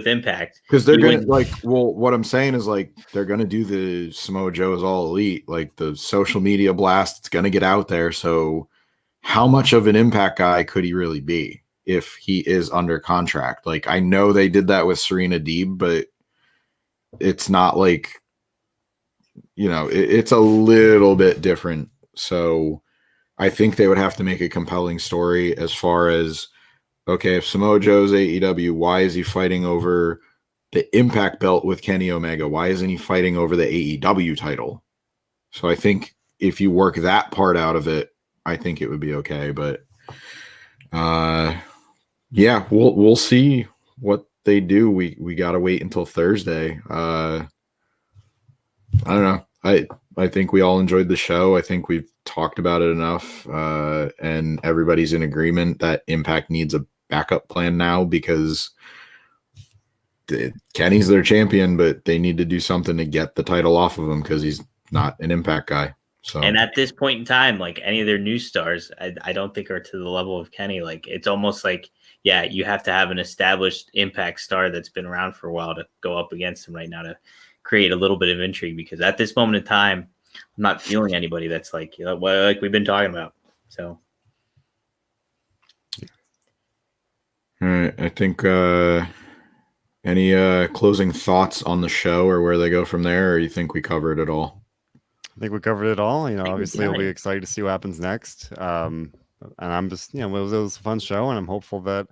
C: Impact."
D: Because they're gonna what I'm saying is like they're gonna do the Samoa Joe's All Elite, like the social media blast. It's gonna get out there. So, how much of an Impact guy could he really be if he is under contract? Like, I know they did that with Serena Deeb, but it's not like, it's a little bit different. So, I think they would have to make a compelling story as far as, okay, if Samoa Joe's AEW, why is he fighting over the Impact belt with Kenny Omega? Why isn't he fighting over the AEW title? So I think if you work that part out of it, I think it would be okay. But yeah, we'll see what they do. We got to wait until Thursday. I don't know. I think we all enjoyed the show. I think we've talked about it enough, and everybody's in agreement that Impact needs a backup plan now because Kenny's their champion, but they need to do something to get the title off of him because he's not an Impact guy. So,
C: and at this point in time, like any of their new stars, I don't think are to the level of Kenny. Like it's almost like, yeah, you have to have an established Impact star that's been around for a while to go up against him right now to create a little bit of intrigue, because at this moment in time, I'm not feeling anybody that's like, like we've been talking about. So,
D: all right, I think any closing thoughts on the show or where they go from there, or you think we covered it all?
A: I think we covered it all. Obviously, we'll be excited to see what happens next. And I'm just, it was a fun show, and I'm hopeful that,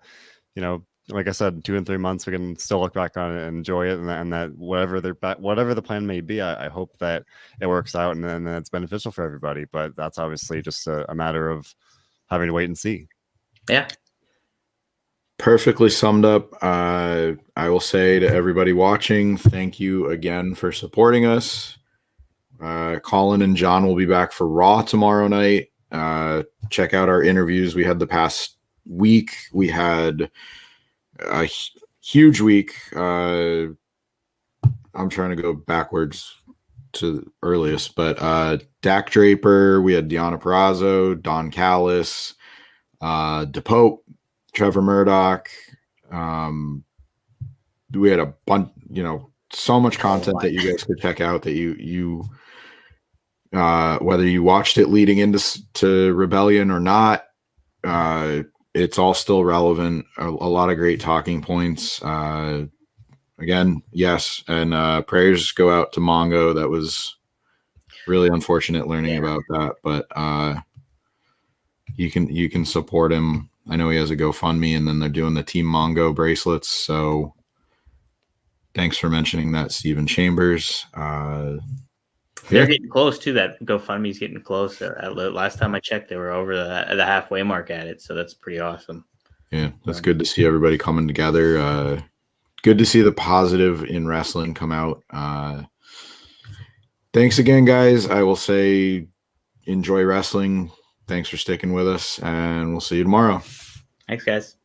A: like I said, 2 and 3 months we can still look back on it and enjoy it, and that whatever the plan may be, I hope that it works out and then it's beneficial for everybody. But that's obviously just a matter of having to wait and see.
C: Yeah.
D: Perfectly summed up. I will say to everybody watching, thank you again for supporting us. Colin and John will be back for Raw tomorrow night. Check out our interviews we had the past week. We had a huge week. I'm trying to go backwards to the earliest, but Dak Draper, we had Deonna Purrazzo, Don Callis, DePope, Trevor Murdoch. We had a bunch, so much content that you guys could check out that you whether you watched it leading into Rebellion or not, it's all still relevant. A lot of great talking points. Again, yes, and prayers go out to Mongo. That was really unfortunate learning about that, but you can support him. I know he has a GoFundMe, and then they're doing the Team Mongo bracelets. So thanks for mentioning that, Stephen Chambers.
C: They're getting close to that. GoFundMe's getting close. Last time I checked, they were over the halfway mark at it. So that's pretty awesome.
D: Yeah, that's good to see everybody coming together. Good to see the positive in wrestling come out. Thanks again, guys. I will say enjoy wrestling. Thanks for sticking with us, and we'll see you tomorrow.
C: Thanks, guys.